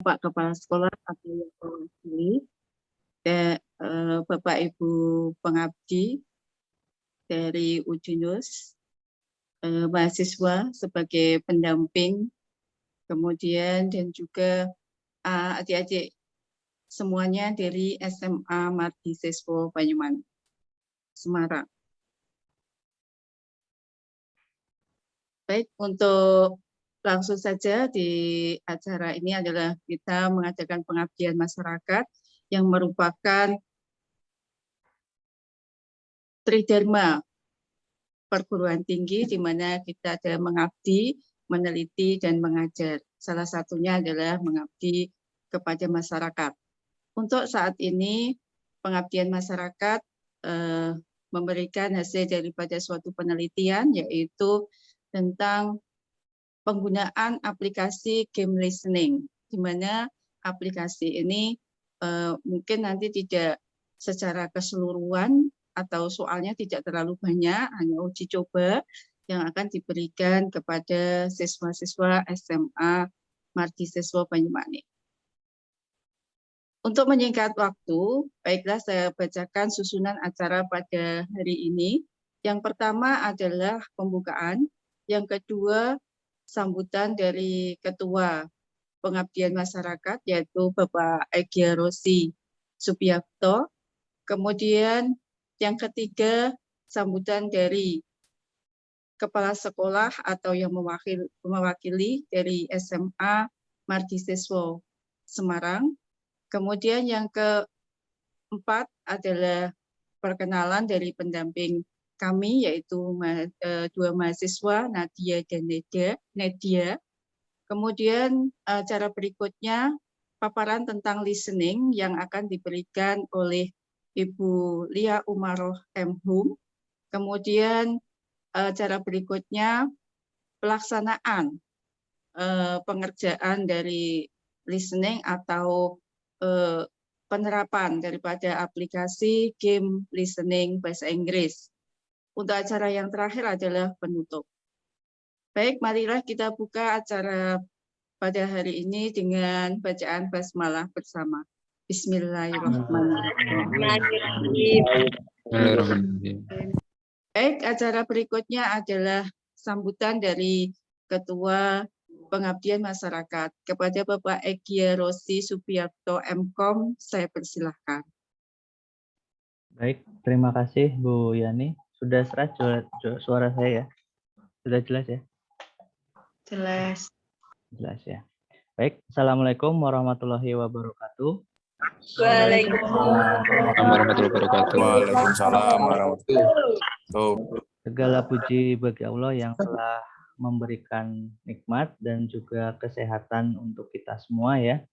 Pak Kepala Sekolah atau yang mewakili, Bapak Ibu pengabdi dari Udinus, mahasiswa sebagai pendamping, kemudian dan juga adik-adik semuanya dari SMA Mardi Siswo Banyuman, Semarang. Baik, untuk langsung saja di acara ini adalah kita mengadakan pengabdian masyarakat yang merupakan tridharma perguruan tinggi di mana kita ada mengabdi, meneliti, dan mengajar. Salah satunya adalah mengabdi kepada masyarakat. Untuk saat ini, pengabdian masyarakat memberikan hasil daripada suatu penelitian, yaitu tentang penggunaan aplikasi game listening, di mana aplikasi ini mungkin nanti tidak secara keseluruhan atau soalnya tidak terlalu banyak, hanya uji coba yang akan diberikan kepada siswa-siswa SMA Mardi Siswo Banyumanik. Untuk menyingkat waktu, baiklah saya bacakan susunan acara pada hari ini. Yang pertama adalah pembukaan, yang kedua sambutan dari Ketua Pengabdian Masyarakat, yaitu Bapak Egy Rosi Subiakto. Kemudian yang ketiga, sambutan dari Kepala Sekolah atau yang mewakili dari SMA Mardi Siswo Semarang. Kemudian yang keempat adalah perkenalan dari pendamping kami, yaitu dua mahasiswa, Nadia dan Nedia. Kemudian acara berikutnya, paparan tentang listening yang akan diberikan oleh Ibu Lia Umaroh M. Hum. Kemudian acara berikutnya, pelaksanaan pengerjaan dari listening atau penerapan daripada aplikasi game listening bahasa Inggris. Untuk acara yang terakhir adalah penutup. Baik, marilah kita buka acara pada hari ini dengan bacaan basmalah bersama. Bismillahirrahmanirrahim. Baik, acara berikutnya adalah sambutan dari Ketua Pengabdian Masyarakat. Kepada Bapak Egy Rosi Subiakto MKOM, saya persilahkan. Baik, terima kasih Bu Yani. Sudah serat suara saya ya? Sudah jelas ya? Jelas. Jelas ya. Baik, Assalamualaikum warahmatullahi wabarakatuh. Waalaikumsalam warahmatullahi wabarakatuh. Waalaikumsalam warahmatullahi wabarakatuh. Segala puji bagi Allah yang telah memberikan nikmat dan juga kesehatan untuk kita semua ya,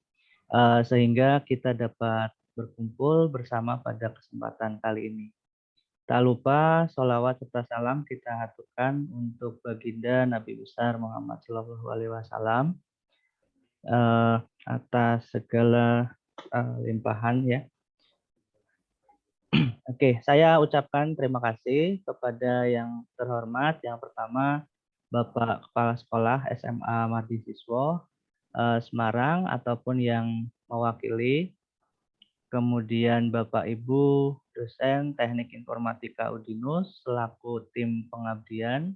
sehingga kita dapat berkumpul bersama pada kesempatan kali ini. Tak lupa sholawat serta salam kita aturkan untuk baginda Nabi besar Muhammad SAW atas segala limpahan ya. Oke, saya ucapkan terima kasih kepada yang terhormat. Yang pertama, Bapak Kepala Sekolah SMA Mardi Siswo Semarang ataupun yang mewakili. Kemudian Bapak Ibu dosen Teknik Informatika Udinus selaku tim pengabdian,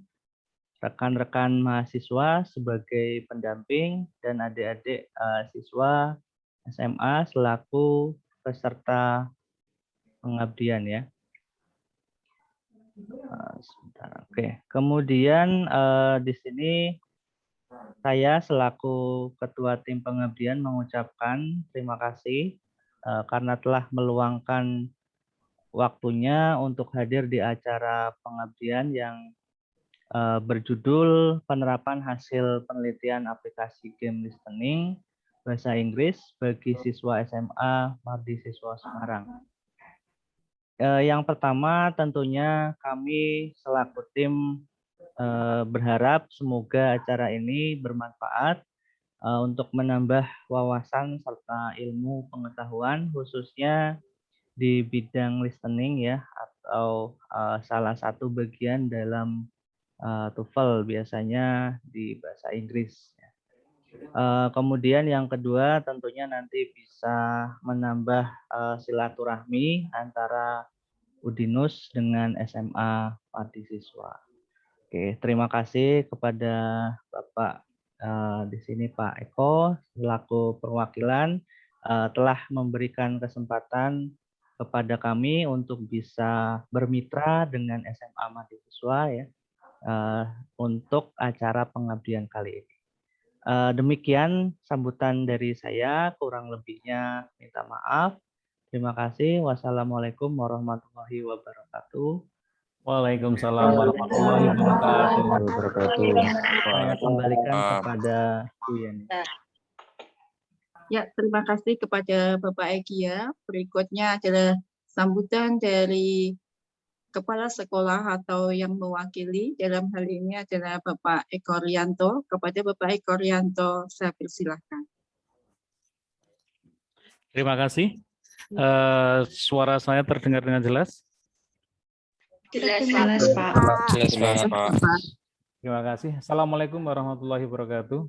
rekan-rekan mahasiswa sebagai pendamping, dan adik-adik siswa SMA selaku peserta pengabdian ya. Sebentar, oke. Kemudian di sini saya selaku ketua tim pengabdian mengucapkan terima kasih karena telah meluangkan waktunya untuk hadir di acara pengabdian yang berjudul penerapan hasil penelitian aplikasi game listening bahasa Inggris bagi siswa SMA Mardi Siswo Semarang. Yang pertama tentunya kami selaku tim berharap semoga acara ini bermanfaat untuk menambah wawasan serta ilmu pengetahuan khususnya di bidang listening ya, atau salah satu bagian dalam TOEFL biasanya di bahasa Inggris. Kemudian yang kedua tentunya nanti bisa menambah silaturahmi antara Udinus dengan SMA Mahasiswa. Oke, terima kasih kepada Bapak di sini Pak Eko selaku perwakilan telah memberikan kesempatan kepada kami untuk bisa bermitra dengan SMA Mahasiswa ya untuk acara pengabdian kali ini. Demikian sambutan dari saya, kurang lebihnya minta maaf. Terima kasih. Wassalamualaikum warahmatullahi wabarakatuh. Waalaikumsalam warahmatullahi wabarakatuh. Saya kembalikan kepada Bu Yani. Ya, terima kasih kepada Bapak Egy ya. Berikutnya adalah sambutan dari Kepala Sekolah atau yang mewakili dalam hal ini adalah Bapak Eko Rianto. Kepada Bapak Eko Rianto, saya persilahkan. Terima kasih. Suara saya terdengar dengan jelas? Jelas, Pak. Jelas banget, Pak. Terima kasih. Assalamualaikum warahmatullahi wabarakatuh.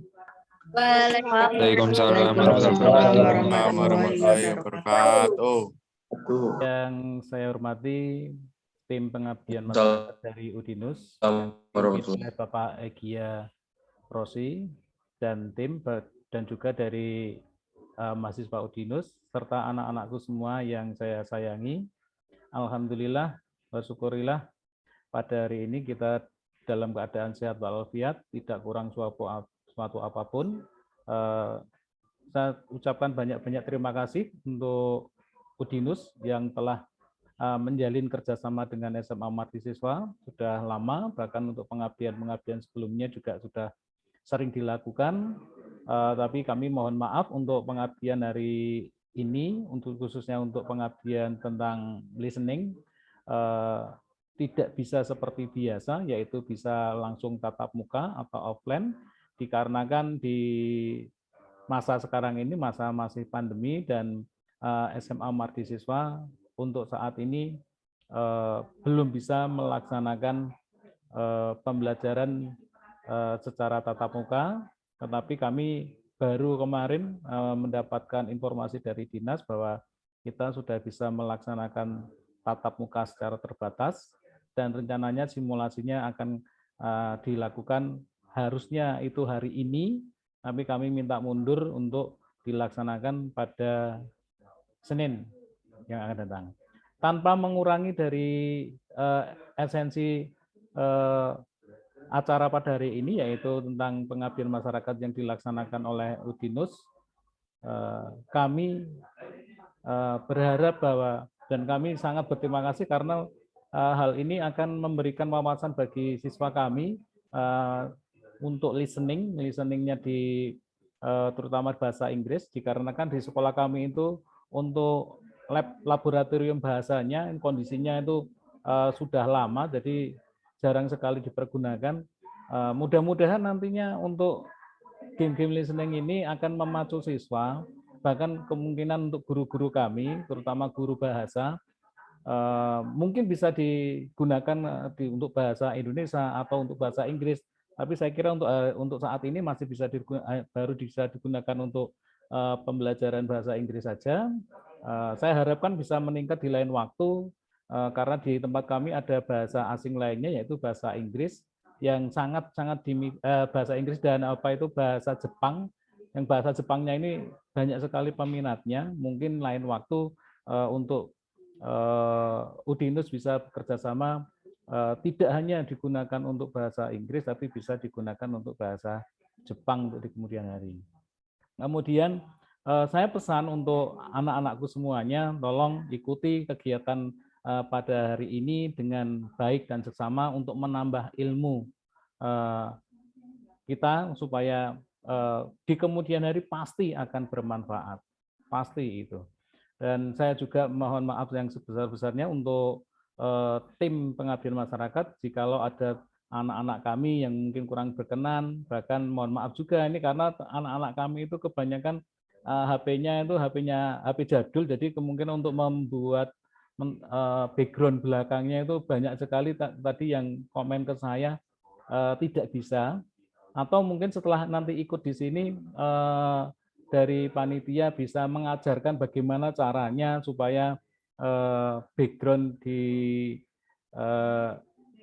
Waalaikumsalam warahmatullahi wabarakatuh. Yang saya hormati tim pengabdian masyarakat dari Udinus yang dipimpin oleh Bapak Egya Rosi dan tim dan juga dari mahasiswa Udinus serta anak-anakku semua yang saya sayangi. Alhamdulillah, bersyukurillah pada hari ini kita dalam keadaan sehat walafiat, tidak kurang suatu apapun. Saya ucapkan banyak-banyak terima kasih untuk Udinus yang telah menjalin kerjasama dengan SMA Mahasiswa sudah lama, bahkan untuk pengabdian sebelumnya juga sudah sering dilakukan. Tapi kami mohon maaf untuk pengabdian hari ini, khususnya untuk pengabdian tentang listening, tidak bisa seperti biasa, yaitu bisa langsung tatap muka atau offline, dikarenakan di masa sekarang ini masa masih pandemi dan SMA Mahasiswa untuk saat ini belum bisa melaksanakan pembelajaran secara tatap muka, tetapi kami baru kemarin mendapatkan informasi dari dinas bahwa kita sudah bisa melaksanakan tatap muka secara terbatas dan rencananya simulasinya akan dilakukan harusnya itu hari ini, tapi kami minta mundur untuk dilaksanakan pada Senin yang akan datang. Tanpa mengurangi dari esensi acara pada hari ini, yaitu tentang pengabdian masyarakat yang dilaksanakan oleh Udinus, kami berharap bahwa, dan kami sangat berterima kasih karena hal ini akan memberikan wawasan bagi siswa kami untuk listeningnya di terutama bahasa Inggris, dikarenakan di sekolah kami itu untuk laboratorium bahasanya kondisinya itu sudah lama, jadi jarang sekali dipergunakan. Mudah-mudahan nantinya untuk game-game listening ini akan memacu siswa, bahkan kemungkinan untuk guru-guru kami, terutama guru bahasa, mungkin bisa digunakan untuk bahasa Indonesia atau untuk bahasa Inggris. Tapi saya kira untuk saat ini masih baru bisa digunakan untuk pembelajaran bahasa Inggris saja. Saya harapkan bisa meningkat di lain waktu karena di tempat kami ada bahasa asing lainnya yaitu bahasa Inggris yang sangat-sangat bahasa Inggris dan bahasa Jepang. Yang bahasa Jepangnya ini banyak sekali peminatnya. Mungkin lain waktu untuk Udinus bisa bekerjasama tidak hanya digunakan untuk bahasa Inggris, tapi bisa digunakan untuk bahasa Jepang untuk di kemudian hari. Kemudian saya pesan untuk anak-anakku semuanya, tolong ikuti kegiatan pada hari ini dengan baik dan seksama untuk menambah ilmu kita supaya di kemudian hari pasti akan bermanfaat, pasti itu. Dan saya juga mohon maaf yang sebesar-besarnya untuk tim pengabdian masyarakat jikalau ada anak-anak kami yang mungkin kurang berkenan, bahkan mohon maaf juga ini karena anak-anak kami itu kebanyakan HP-nya itu HP jadul, jadi kemungkinan untuk membuat background belakangnya itu banyak sekali tadi yang komen ke saya tidak bisa. atau mungkin setelah nanti ikut di sini dari panitia bisa mengajarkan bagaimana caranya supaya background di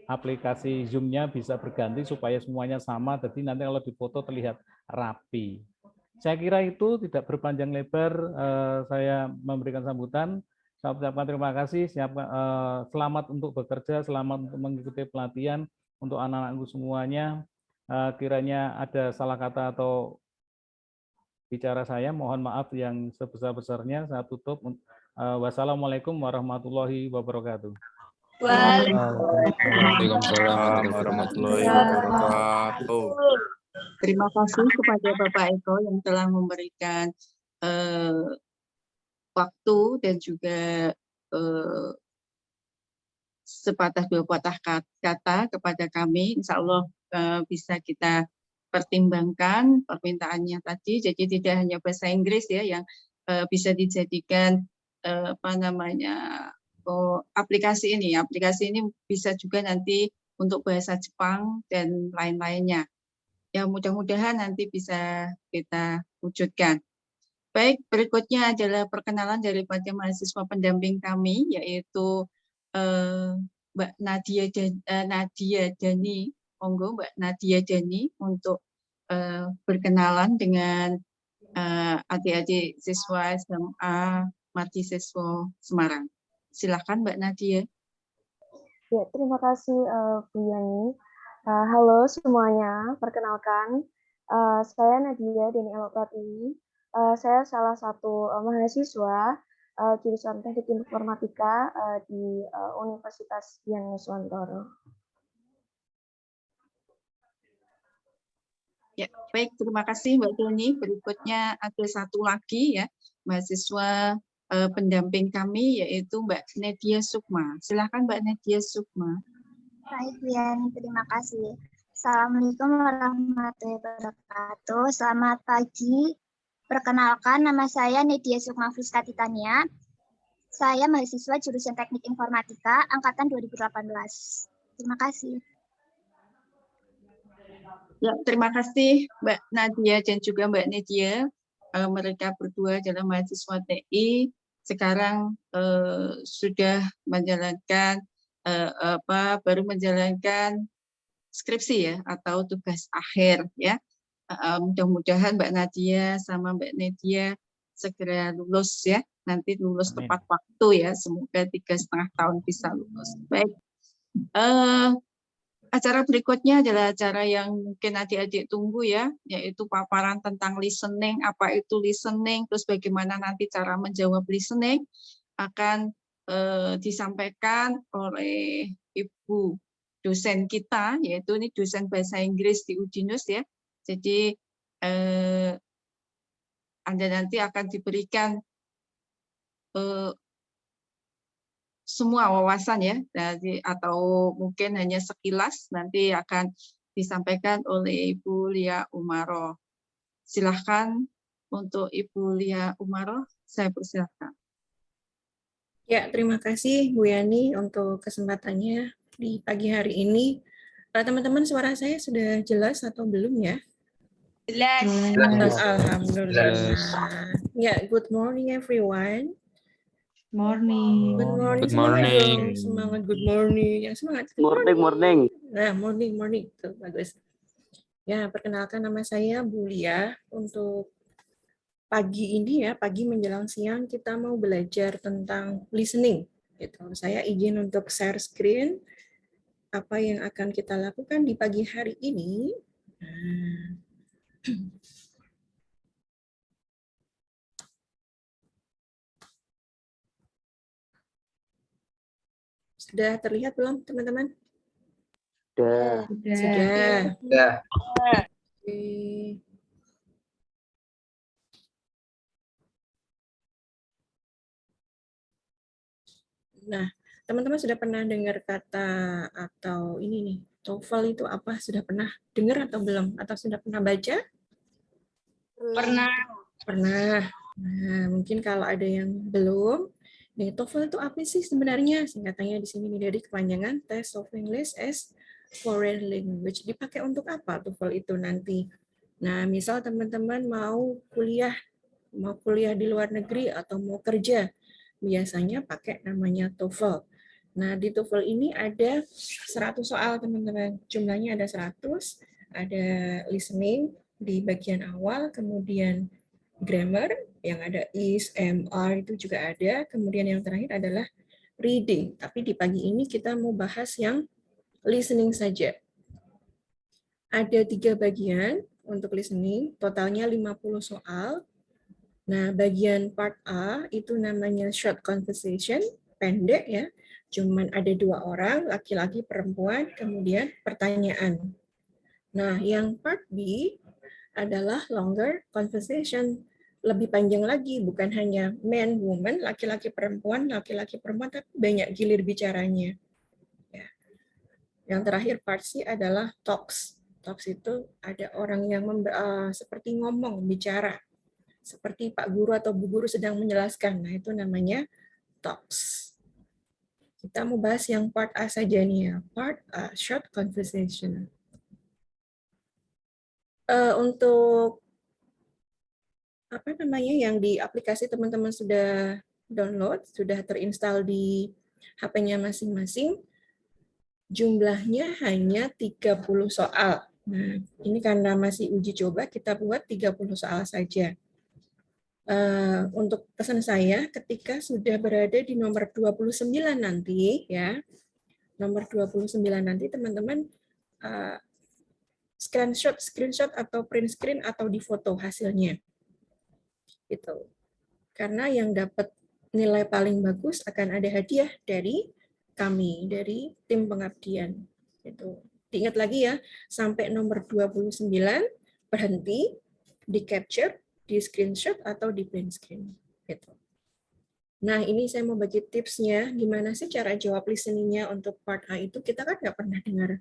aplikasi Zoom-nya bisa berganti supaya semuanya sama, jadi nanti kalau difoto terlihat rapi. Saya kira itu tidak berpanjang lebar, saya memberikan sambutan. Saya ucapkan terima kasih, selamat untuk bekerja, selamat untuk mengikuti pelatihan untuk anak-anakku semuanya. Kiranya ada salah kata atau bicara saya, mohon maaf yang sebesar-besarnya. Saya tutup. Wassalamualaikum warahmatullahi wabarakatuh. Waalaikumsalam warahmatullahi wabarakatuh. Terima kasih kepada Bapak Eko yang telah memberikan waktu dan juga sepatah dua patah kata kepada kami. Insya Allah bisa kita pertimbangkan permintaannya tadi. Jadi tidak hanya bahasa Inggris ya yang bisa dijadikan aplikasi ini. Aplikasi ini bisa juga nanti untuk bahasa Jepang dan lain-lainnya. Ya mudah-mudahan nanti bisa kita wujudkan. Baik, berikutnya adalah perkenalan daripada mahasiswa pendamping kami, yaitu Mbak Nadia Dani. Monggo Mbak Nadia Dani untuk berkenalan dengan adik-adik siswa SMA Marti Siswo Semarang. Silakan Mbak Nadia. Ya, terima kasih Bu Yani. Halo semuanya, perkenalkan saya Nadia Dani Alokratini. Saya salah satu mahasiswa jurusan Teknik Informatika di Universitas Dian Nuswantoro. Ya, baik, terima kasih Mbak Dani. Berikutnya ada satu lagi ya, mahasiswa pendamping kami yaitu Mbak Nadia Sukma. Silakan Mbak Nadia Sukma. Baik, Bian, terima kasih. Assalamualaikum warahmatullahi wabarakatuh. Selamat pagi. Perkenalkan, nama saya Nadia Sukma Friska Titania. Saya mahasiswa jurusan Teknik Informatika angkatan 2018. Terima kasih. Ya, terima kasih Mbak Nadia dan juga Mbak Nadia. Mereka berdua adalah mahasiswa TI. Sekarang sudah menjalankan baru menjalankan skripsi ya atau tugas akhir ya. Mudah-mudahan Mbak Nadia sama Mbak Nadia segera lulus ya. Nanti lulus tepat waktu ya. Semoga 3,5 tahun bisa lulus. Baik. Acara berikutnya adalah acara yang mungkin adik-adik tunggu ya, yaitu paparan tentang listening. Apa itu listening? Terus bagaimana nanti cara menjawab listening akan disampaikan oleh Ibu dosen kita, yaitu ini dosen bahasa Inggris di Udinus ya. Jadi Anda nanti akan diberikan semua wawasan ya, atau mungkin hanya sekilas nanti akan disampaikan oleh Ibu Lia Umaroh. Silahkan untuk Ibu Lia Umaroh, saya persilahkan. Ya, terima kasih Bu Yani untuk kesempatannya di pagi hari ini. Teman-teman, suara saya sudah jelas atau belum ya? Jelas. Alhamdulillah. Ya, good morning everyone. Morning. Good morning. Good morning. Semangat good morning. Yang semangat. Morning. Nah, morning. Tuh, bagus. Ya, perkenalkan nama saya Bu Lia. Untuk pagi ini ya, pagi menjelang siang kita mau belajar tentang listening. Gitu. Saya izin untuk share screen apa yang akan kita lakukan di pagi hari ini. Sudah terlihat belum, teman-teman? Sudah. Oke. Nah, teman-teman sudah pernah dengar kata atau ini nih, TOEFL itu apa? Sudah pernah dengar atau belum? Atau sudah pernah baca? Pernah. Nah, mungkin kalau ada yang belum, TOEFL itu apa sih sebenarnya? Singkatannya di sini dari kepanjangan Test of English as foreign language. Dipakai untuk apa TOEFL itu nanti? Nah, misal teman-teman mau kuliah di luar negeri atau mau kerja, biasanya pakai namanya TOEFL. Nah, di TOEFL ini ada 100 soal, teman-teman. Jumlahnya ada 100, ada listening di bagian awal, kemudian grammar, yang ada is, am, are, itu juga ada. Kemudian yang terakhir adalah reading. Tapi di pagi ini kita mau bahas yang listening saja. Ada 3 bagian untuk listening, totalnya 50 soal. Nah, bagian part A itu namanya short conversation, pendek ya. Cuman ada 2 orang, laki-laki perempuan, kemudian pertanyaan. Nah, yang part B adalah longer conversation, lebih panjang lagi, bukan hanya man, woman, laki-laki perempuan, tapi banyak gilir bicaranya. Ya. Yang terakhir part C adalah talks. Talks itu ada orang yang seperti ngomong, bicara. Seperti Pak Guru atau Bu Guru sedang menjelaskan. Nah, itu namanya talks. Kita mau bahas yang part A saja nih ya. Part A, short conversation. Untuk apa namanya yang di aplikasi teman-teman sudah download, sudah terinstall di HP-nya masing-masing, jumlahnya hanya 30 soal. Nah, ini karena masih uji coba, kita buat 30 soal saja. Untuk pesan saya, ketika sudah berada di nomor 29 nanti, ya, nomor 29 nanti teman-teman screenshot atau print screen atau di foto hasilnya. Gitu. Karena yang dapat nilai paling bagus akan ada hadiah dari kami, dari tim pengabdian. Gitu. Diingat lagi ya, sampai nomor 29 berhenti, di capture, di screenshot atau di print screen. Gitu. Nah, ini saya mau bagi tipsnya, gimana sih cara jawab listening-nya untuk part A itu. Kita kan nggak pernah dengar,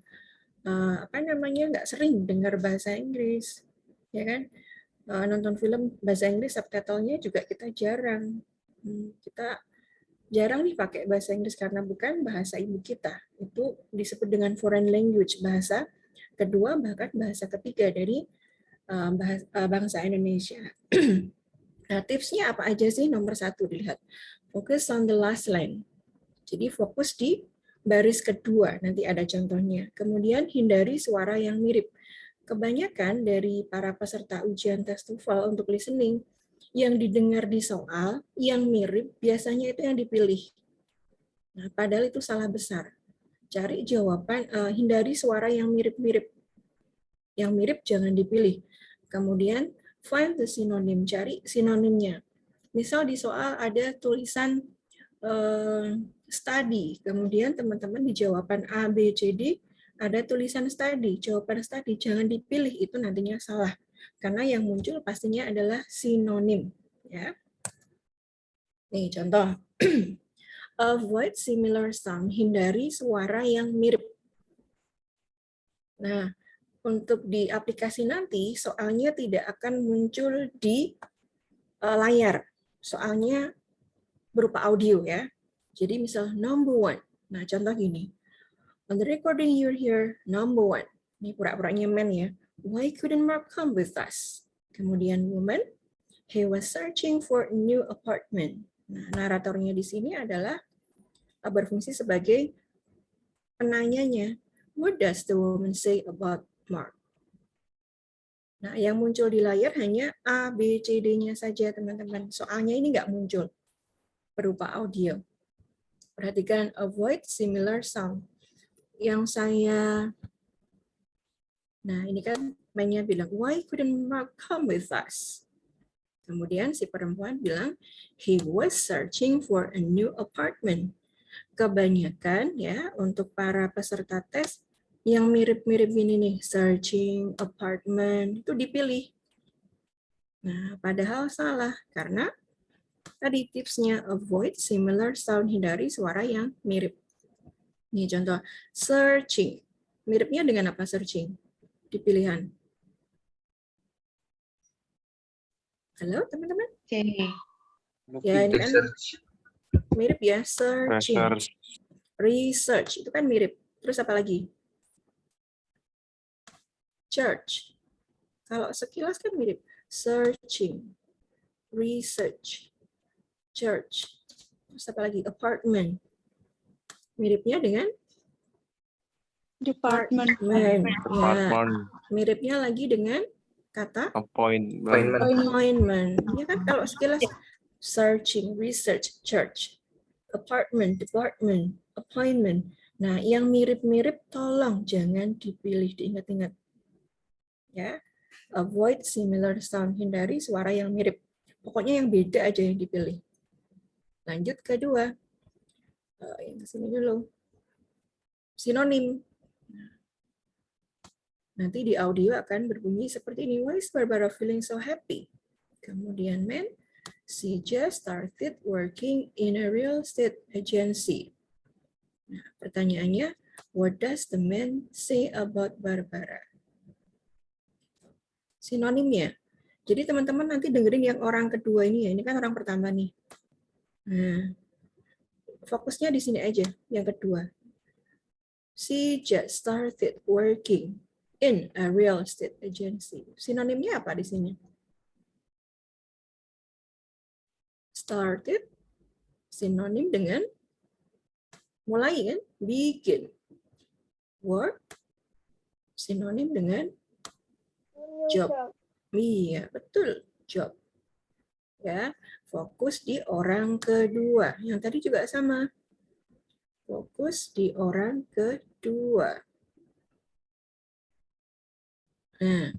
nggak sering dengar bahasa Inggris, ya kan? Nonton film bahasa Inggris, subtitle-nya juga kita jarang. Kita jarang nih pakai bahasa Inggris karena bukan bahasa ibu kita. Itu disebut dengan foreign language, bahasa kedua, bahkan bahasa ketiga dari bangsa Indonesia. Nah, tipsnya apa aja sih? Nomor 1 dilihat. Focus on the last line. Jadi fokus di baris kedua, nanti ada contohnya. Kemudian hindari suara yang mirip. Kebanyakan dari para peserta ujian tes TOEFL untuk listening, yang didengar di soal, yang mirip, biasanya itu yang dipilih. Nah, padahal itu salah besar. Cari jawaban, hindari suara yang mirip-mirip. Yang mirip jangan dipilih. Kemudian, find the synonym, cari sinonimnya. Misal di soal ada tulisan study, kemudian teman-teman di jawaban A, B, C, D, ada tulisan study, jawaban study, jangan dipilih, itu nantinya salah. Karena yang muncul pastinya adalah sinonim. Ya. Nih, contoh. Avoid similar sound, hindari suara yang mirip. Nah, untuk di aplikasi nanti, soalnya tidak akan muncul di layar. Soalnya berupa audio ya. Jadi misal number 1. Nah, contoh gini. On the recording you hear number 1. Ini pura-puranya man ya. Why couldn't Mark come with us? Kemudian woman, he was searching for a new apartment. Nah, naratornya di sini adalah berfungsi sebagai penanyanya. What does the woman say about Mark? Nah, yang muncul di layar hanya A, B, C, D-nya saja, teman-teman. Soalnya ini nggak muncul berupa audio. Perhatikan, avoid similar sound. Yang saya, nah ini kan mainnya bilang, why couldn't Mark come with us? Kemudian si perempuan bilang, he was searching for a new apartment. Kebanyakan ya untuk para peserta tes yang mirip-mirip ini nih, searching apartment, itu dipilih. Nah, padahal salah karena tadi tipsnya avoid similar sound, hindari suara yang mirip. Nih contoh, searching. Miripnya dengan apa searching? Di pilihan. Halo teman-teman? Ya ini kan mirip ya, searching. Research, itu kan mirip. Terus apa lagi? church. Kalau sekilas kan mirip. Searching, research, church. Terus apa lagi? Apartment. Miripnya dengan Department. Ya, Department. miripnya lagi dengan kata Appointment. appointment. Ya kan kalau sekilas searching, research, church, apartment, department, appointment. Nah, yang mirip-mirip tolong jangan dipilih, diingat-ingat. Ya. Avoid similar sound, hindari suara yang mirip. Pokoknya yang beda aja yang dipilih. Lanjut kedua. Yang kesini dulu. Sinonim. Nanti di audio akan berbunyi seperti ini. Why is Barbara feeling so happy? Kemudian man, she just started working in a real estate agency. Nah, pertanyaannya, what does the man say about Barbara? Sinonimnya. Jadi teman-teman nanti dengerin yang orang kedua ini ya. Ini kan orang pertama nih. Nah, fokusnya di sini aja, yang kedua. She just started working in a real estate agency. Sinonimnya apa di sini? Started, sinonim dengan mulai kan? Begin. Work, sinonim dengan job. Iya, betul. Job. Ya, fokus di orang kedua. Yang tadi juga sama. Fokus di orang kedua. Nah,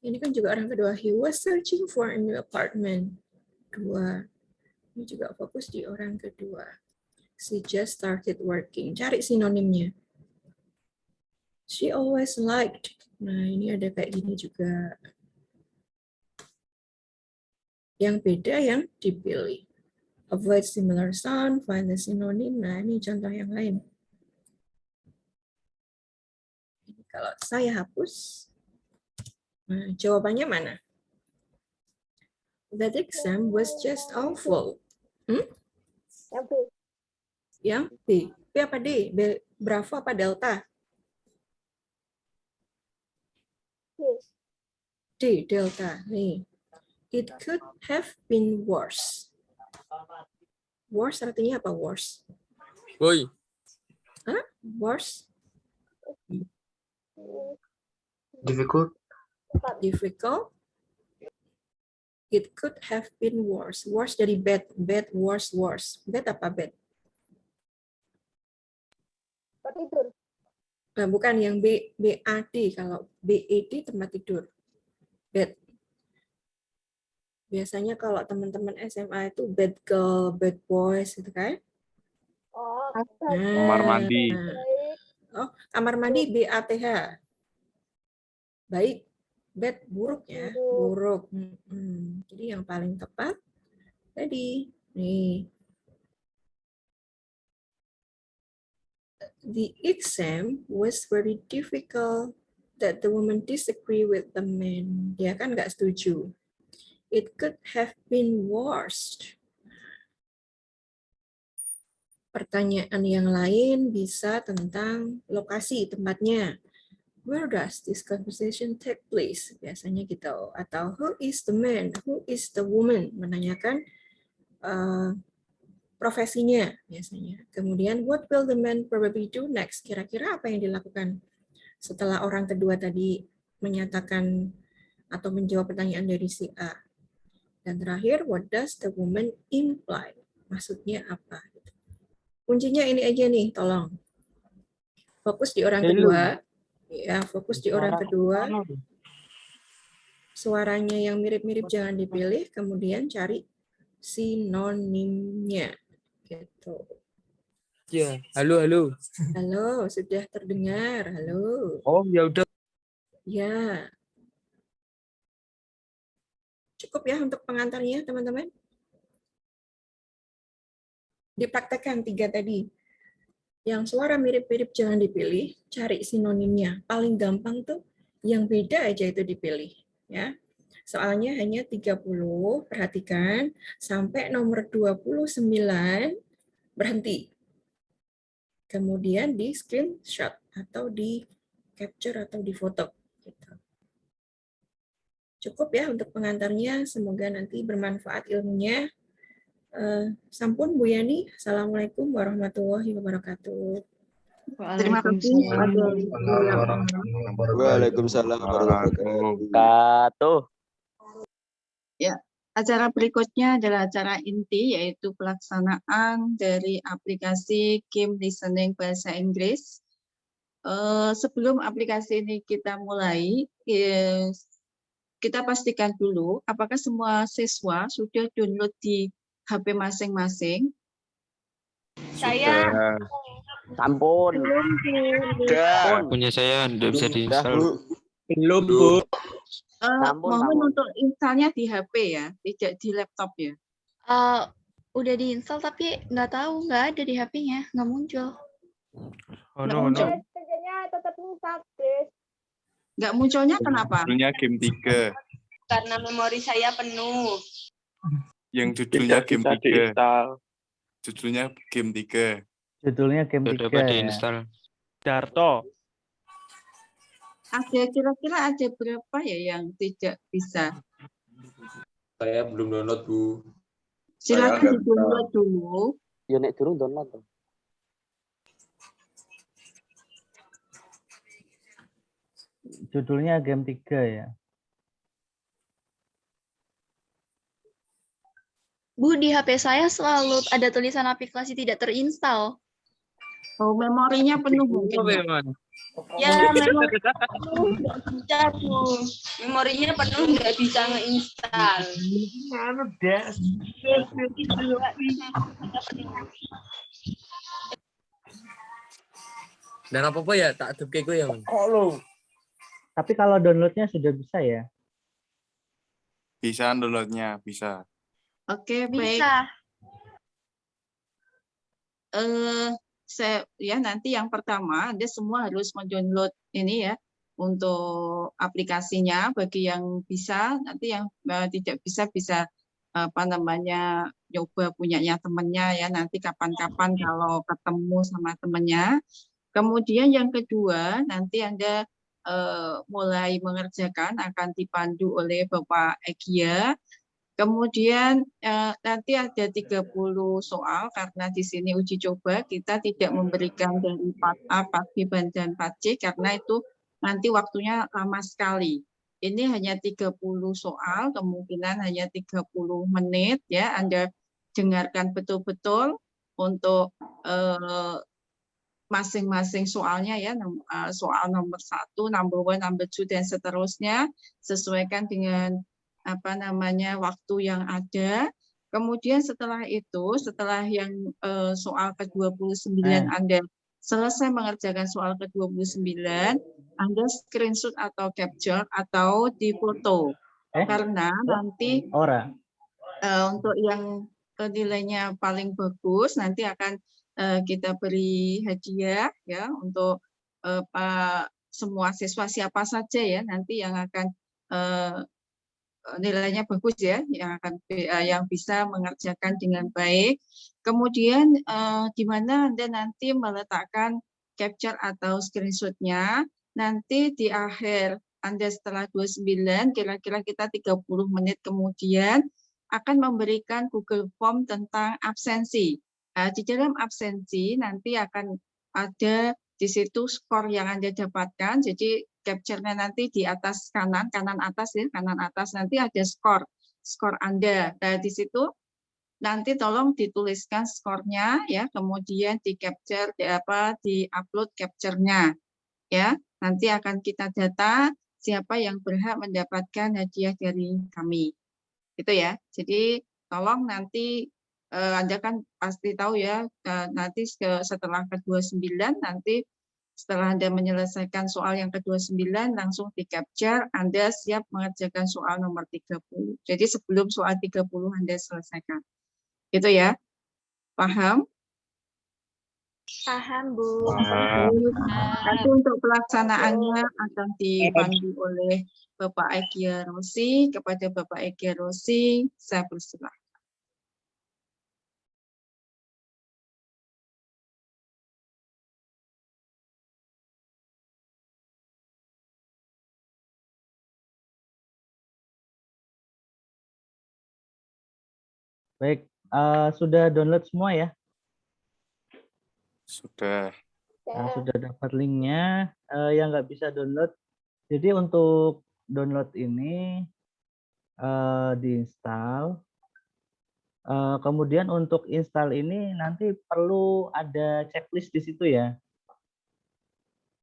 ini kan juga orang kedua. He was searching for a new apartment. Dua. Ini juga fokus di orang kedua. She just started working. Cari sinonimnya. She always liked. Nah, ini ada kayak gini juga. Yang beda yang dipilih. Avoid similar sound, find the synonym. Nah, ini contoh yang lain. Ini kalau saya hapus, nah, jawabannya mana? That exam was just awful. Yang B. B apa D? B, Bravo apa Delta? D, Delta. Nih. It could have been worse. Worse artinya apa worse? Woi. Hah? Worse? Difficult. Difficult. It could have been worse. Worse dari bad. Bad, worse, worse. Bad apa bad? Tidur. Nah, bukan yang B, BAD. Kalau BED tempat tidur. Bad. Biasanya kalau teman-teman SMA itu bad girl, bad boys gitu kan? Oh, Kamar mandi. Oh, kamar mandi BATH. Baik. Bad buruk ya, buruk. Jadi yang paling tepat tadi nih. The exam was very difficult that the woman disagree with the man. Dia kan nggak setuju. It could have been worse. Pertanyaan yang lain bisa tentang lokasi tempatnya. Where does this conversation take place? Biasanya gitu. Atau who is the man? Who is the woman? Menanyakan profesinya biasanya. Kemudian what will the man probably do next? Kira-kira apa yang dilakukan setelah orang kedua tadi menyatakan atau menjawab pertanyaan dari si A. Dan terakhir, what does the woman imply? Maksudnya apa? Kuncinya ini aja nih, tolong. Fokus di orang kedua. Ya, fokus di orang kedua. Suaranya yang mirip-mirip jangan dipilih, kemudian cari sinonimnya. Gitu. Ya, halo. Halo, sudah terdengar. Halo. Oh, ya udah. Ya. Cukup ya untuk pengantarnya, teman-teman. Dipraktekkan 3 tadi. Yang suara mirip-mirip jangan dipilih, cari sinonimnya. Paling gampang tuh yang beda aja itu dipilih. Ya. Soalnya hanya 30, perhatikan, sampai nomor 29 berhenti. Kemudian di screenshot atau di capture atau di foto. Gitu. cukup ya untuk pengantarnya. Semoga nanti bermanfaat ilmunya. Sampun Bu Yani. Assalamualaikum warahmatullahi wabarakatuh. Terima kasih kepada Waalaikumsalam warahmatullahi wabarakatuh. Ya, acara berikutnya adalah acara inti, yaitu pelaksanaan dari aplikasi Game Listening Bahasa Inggris. Sebelum aplikasi ini kita mulai, kita pastikan dulu apakah semua siswa sudah download di HP masing-masing. Saya Sampun. Punya saya tidak bisa diinstal. Belum, Bu. Mohon untuk installnya di HP ya, tidak di laptop ya. udah diinstal tapi nggak tahu, nggak ada di HP-nya, nggak muncul. Nggak muncul. Kerjanya tetap muncul, Chris. Nggak munculnya kenapa? Judulnya game 3. Karena memori saya penuh. Yang judulnya Tidak game bisa 3. diinstal. Judulnya game 3. Judulnya game Tidak 3 dapat ya. diinstal. Darto. Ada kira-kira ada berapa ya yang tidak bisa? Saya belum download, Bu. Silakan di-download dulu. Ya nek durung download. Judulnya game 3 ya. Bu, di HP saya selalu ada tulisan aplikasi tidak terinstall. Oh, memorinya penuh mungkin. Ya, memori penuh nggak bisa, Bu. Memorinya penuh nggak bisa ngeinstal. Dan apa-apa ya, tak aduk kayak gue ya, Man. Tapi kalau downloadnya sudah bisa ya. Bisa downloadnya, bisa. Oke, baik. Bisa. Ya nanti yang pertama Anda semua harus mendownload ini ya untuk aplikasinya. Bagi yang bisa, nanti yang tidak bisa apa namanya coba punyanya temannya ya, nanti kapan-kapan kalau ketemu sama temannya. Kemudian yang kedua, nanti Anda mulai mengerjakan akan dipandu oleh Bapak Egya. Kemudian nanti ada 30 soal karena di sini uji coba kita tidak memberikan dari part A, part B, dan part C karena itu nanti waktunya lama sekali. Ini hanya 30 soal, kemungkinan hanya 30 menit ya. Anda dengarkan betul-betul untuk masing-masing soalnya ya, soal nomor 1, number 1, number 2 dan seterusnya sesuaikan dengan apa namanya waktu yang ada. Kemudian setelah itu, setelah yang soal ke-29 Anda selesai mengerjakan soal ke-29, Anda screenshot atau capture atau difoto. Karena nanti untuk yang nilainya paling bagus nanti akan kita beri hadiah ya untuk semua siswa siapa saja ya nanti yang akan nilainya bagus ya, yang bisa mengerjakan dengan baik. Kemudian di mana Anda nanti meletakkan capture atau screenshot-nya, nanti di akhir Anda setelah 29, kira-kira kita 30 menit kemudian akan memberikan Google Form tentang absensi. Di dalam absensi nanti akan ada di situ skor yang Anda dapatkan, jadi capture-nya nanti di atas kanan atas ya, kanan atas nanti ada skor Anda. Nah, di situ nanti tolong dituliskan skornya ya, kemudian di capture di upload capture-nya ya. Nanti akan kita data siapa yang berhak mendapatkan hadiah dari kami. Itu ya. Jadi tolong nanti Anda kan pasti tahu ya, nanti setelah ke-29 nanti setelah Anda menyelesaikan soal yang ke-29, langsung di-capture, Anda siap mengerjakan soal nomor 30. Jadi sebelum soal 30 Anda selesaikan. Gitu ya? Paham? Paham, Bu. Nanti untuk pelaksanaannya akan dipandu oleh Bapak Egya Rosi. Kepada Bapak Egya Rosi, saya bersilakan. Baik, sudah download semua ya? Sudah. Nah, sudah dapat linknya. Yang nggak bisa download, jadi untuk download ini diinstal. Kemudian untuk install ini nanti perlu ada checklist di situ ya.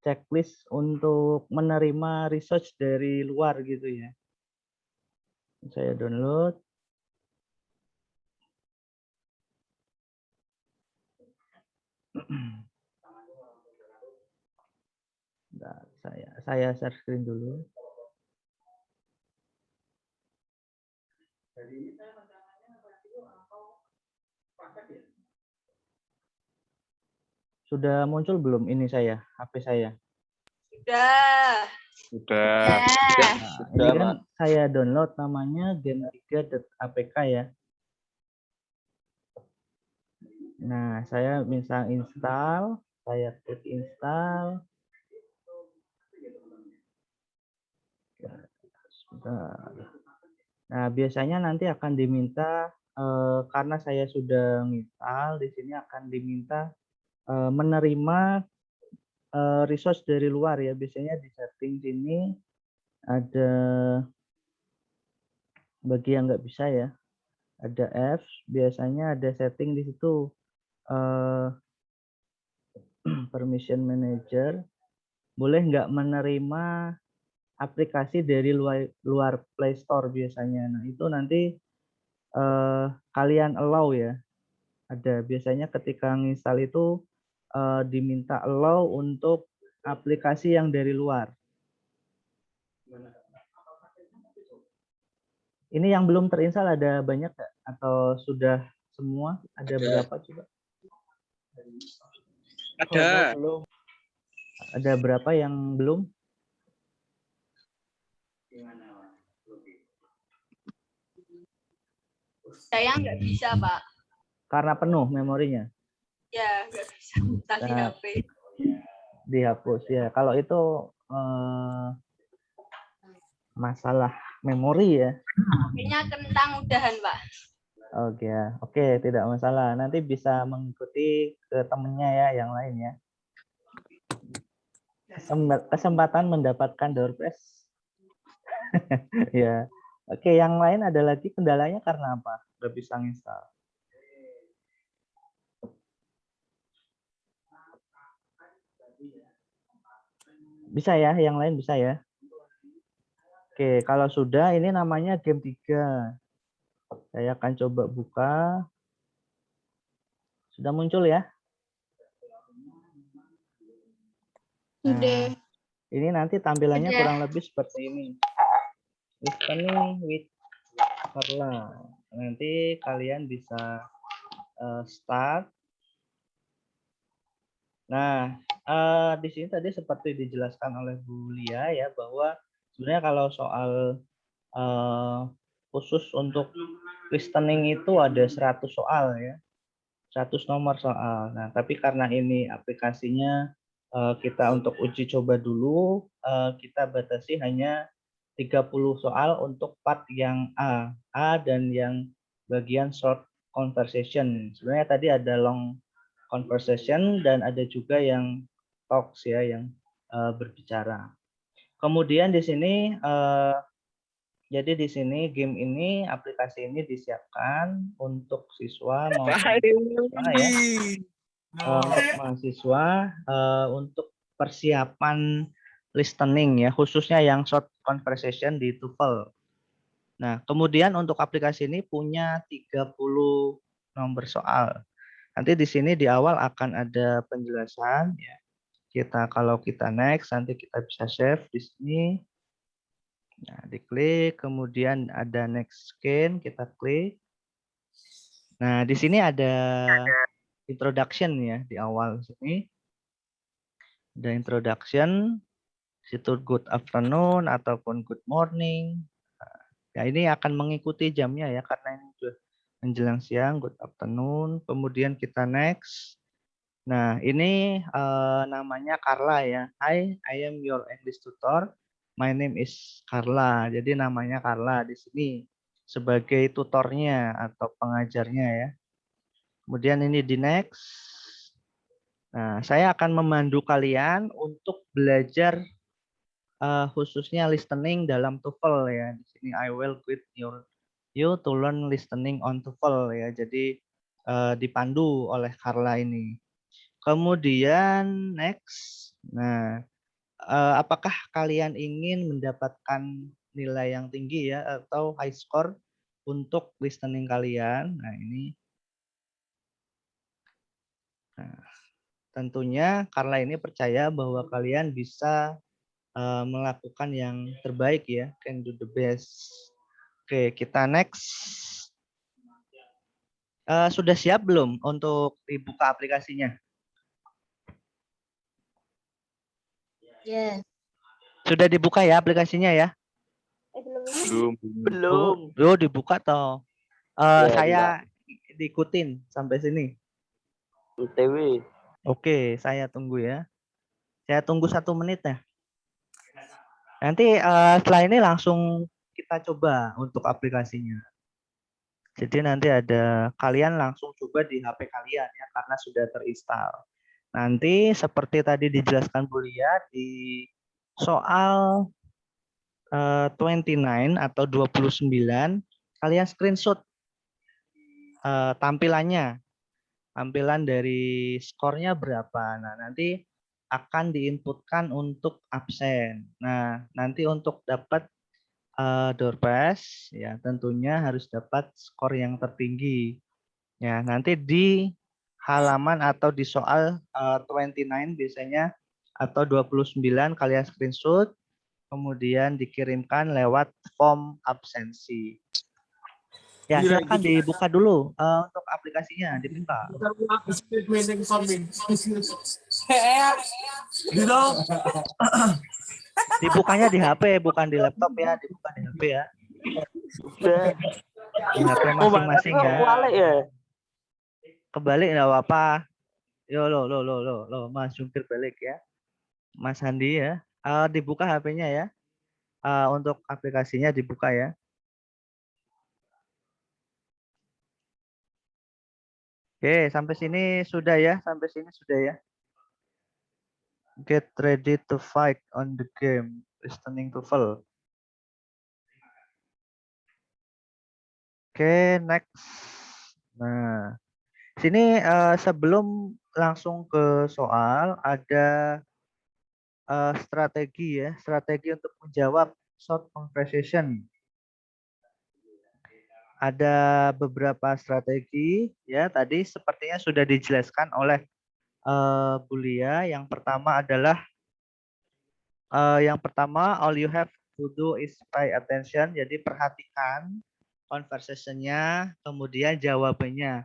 Checklist untuk menerima resource dari luar gitu ya. Saya download. Nah, saya share screen dulu. Sudah muncul belum ini saya, HP saya? Sudah. Sudah. Nah, ini kan saya download namanya game3.apk ya. Nah, saya bisa install, saya klik install. Nah, biasanya nanti akan diminta karena saya sudah install, di sini akan diminta menerima resource dari luar ya. Biasanya di setting sini ada bagi yang nggak bisa ya, ada apps, biasanya ada setting di situ permission manager, boleh nggak menerima aplikasi dari luar Play Store biasanya. Nah itu nanti kalian allow ya. Ada biasanya ketika nginstal itu diminta allow untuk aplikasi yang dari luar. Ini yang belum terinstall ada banyak nggak? Atau sudah semua? Ada berapa coba? Ada. Ada berapa yang belum? Saya nggak bisa, Pak. Karena penuh memorinya? Ya, nggak bisa tadi Nah, HP. dihapus ya. Kalau itu masalah memori ya. HP-nya kentang udahan, Pak. Oke, oke, tidak masalah. Nanti bisa mengikuti ke temennya ya, yang lain ya. Kesempatan mendapatkan door prize. Ya, oke. Yang lain ada lagi kendalanya karena apa? Nggak bisa install. Bisa ya, yang lain bisa ya. Oke, kalau sudah ini namanya game 3. Saya akan coba buka. Sudah muncul ya? Sudah. Ini nanti tampilannya kurang lebih seperti ini. Listening with Carla. Nanti kalian bisa start. Nah, di sini tadi seperti dijelaskan oleh Bu Lia ya, bahwa sebenarnya kalau soal khusus untuk listening itu ada 100 soal ya. 100 nomor soal. Nah, tapi karena ini aplikasinya kita untuk uji coba dulu, kita batasi hanya 30 soal untuk part yang A dan yang bagian short conversation. Sebenarnya tadi ada long conversation dan ada juga yang talks ya, yang berbicara. Kemudian di sini jadi di sini game ini, aplikasi ini disiapkan untuk siswa maupun mahasiswa ya. Untuk mahasiswa untuk persiapan listening ya, khususnya yang short conversation di TOEFL. Nah, kemudian untuk aplikasi ini punya 30 nomor soal. Nanti di sini di awal akan ada penjelasan ya. Kalau kita next nanti kita bisa save di sini. Nah, diklik, kemudian ada next scan, kita klik. Nah, di sini ada introduction ya di awal sini. Ada introduction, situ good afternoon ataupun good morning. Ya, ini akan mengikuti jamnya ya, karena ini sudah menjelang siang, good afternoon. Kemudian kita next. Nah, ini namanya Carla ya. Hi, I am your English tutor. My name is Carla. Jadi namanya Carla di sini. sebagai tutornya atau pengajarnya ya. Kemudian ini di next. Nah, saya akan memandu kalian untuk belajar khususnya listening dalam TOEFL ya. Di sini I will guide you to learn listening on TOEFL ya. Jadi dipandu oleh Carla ini. Kemudian next. Nah, apakah kalian ingin mendapatkan nilai yang tinggi ya atau high score untuk listening kalian? Nah, ini. Nah, tentunya Carla ini percaya bahwa kalian bisa melakukan yang terbaik ya, can do the best. Oke, kita next. Sudah siap belum untuk dibuka aplikasinya? Ya. Sudah dibuka ya aplikasinya ya? Belum. Oh, dibuka toh. Ya, Saya diikutin sampai sini. UTW. Oke, saya tunggu ya. Saya tunggu 1 menit ya. Nanti setelah ini langsung kita coba untuk aplikasinya. Jadi nanti ada kalian langsung coba di HP kalian ya karena sudah terinstall. Nanti seperti tadi dijelaskan Bu Lia di soal 29 atau 29 kalian screenshot tampilan dari skornya berapa. Nah, nanti akan diinputkan untuk absen. Nah, nanti untuk dapat door prize ya tentunya harus dapat skor yang tertinggi. Ya, nanti di halaman atau di soal 29 biasanya atau 29 kalian screenshot kemudian dikirimkan lewat form absensi. Ya, silakan dibuka dulu untuk aplikasinya, dibuka. Dibukanya di HP, bukan di laptop ya, dibuka di HP ya. Di HP masing-masing ya. Kebalik enggak apa-apa. Yo lo, Mas jungkir balik ya. Mas Handi ya. Dibuka HP-nya ya. Untuk aplikasinya dibuka ya. Oke, sampai sini sudah ya, Get ready to fight on the game, listening to TOEFL. Oke, next. Nah, sini sebelum langsung ke soal ada strategi ya, strategi untuk menjawab short conversation. Ada beberapa strategi ya, tadi sepertinya sudah dijelaskan oleh Bu Lia. Yang pertama adalah all you have to do is pay attention. Jadi perhatikan conversation-nya, kemudian jawabannya.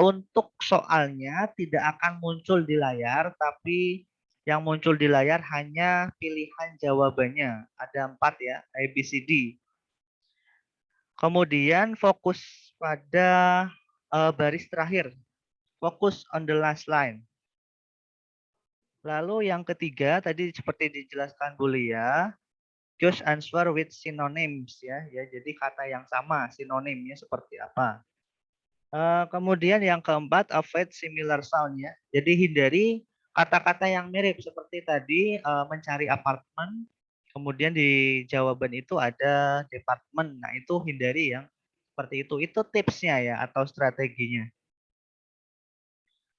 Untuk soalnya tidak akan muncul di layar, tapi yang muncul di layar hanya pilihan jawabannya. Ada 4 ya, A, B, C, D. Kemudian fokus pada baris terakhir. Fokus on the last line. Lalu yang ketiga tadi seperti dijelaskan Bu Lia, choose answer with synonyms ya. Jadi kata yang sama, sinonimnya seperti apa. Kemudian yang keempat, avoid similar sound ya. Jadi hindari kata-kata yang mirip seperti tadi mencari apartemen. Kemudian di jawaban itu ada departemen. Nah, itu hindari yang seperti itu. Itu tipsnya ya atau strateginya.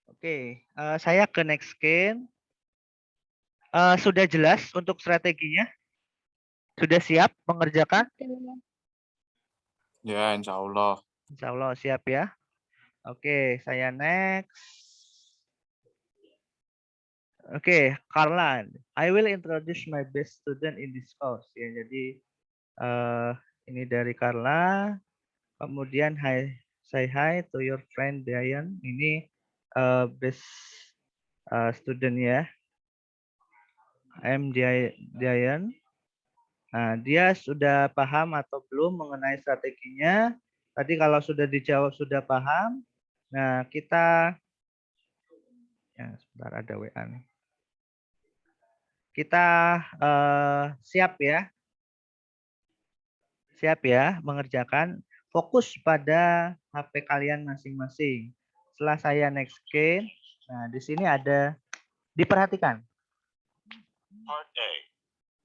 Oke, saya ke next screen. Sudah jelas untuk strateginya? Sudah siap mengerjakan? Ya, insya Allah. Insya Allah siap ya. Oke, saya next. Oke, Carla, I will introduce my best student in this course. Ya, jadi ini dari Carla. Kemudian say hi to your friend Diane. Ini best student ya. I'm Diane. Nah, dia sudah paham atau belum mengenai strateginya? Tadi kalau sudah dijawab sudah paham. Nah, kita ya sebentar ada WA nih. Kita siap ya. Siap ya mengerjakan. Fokus pada HP kalian masing-masing. Setelah saya next scan, nah di sini ada diperhatikan. Part A,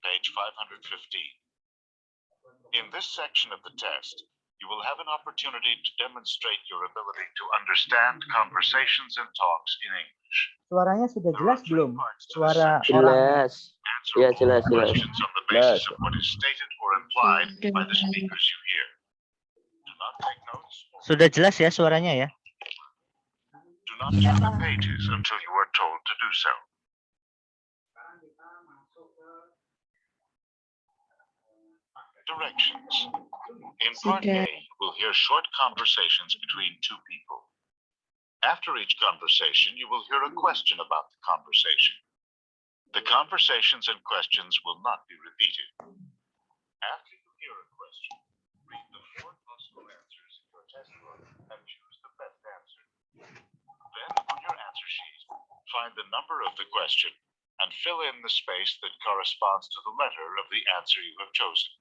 page 515. In this section of the test, you will have an opportunity to demonstrate your ability to understand conversations and talks in English. Suaranya sudah jelas belum? Suara orang. Jelas. Ya, jelas. Questions on the basis of what is stated or implied by the speakers you hear. Do not take notes. Sudah jelas ya suaranya ya? Do not turn the pages until you are told to do so. Directions. In part A, you will hear short conversations between two people. After each conversation, you will hear a question about the conversation. The conversations and questions will not be repeated. After you hear a question, read the 4 possible answers in your test book and choose the best answer. Then, on your answer sheet, find the number of the question and fill in the space that corresponds to the letter of the answer you have chosen.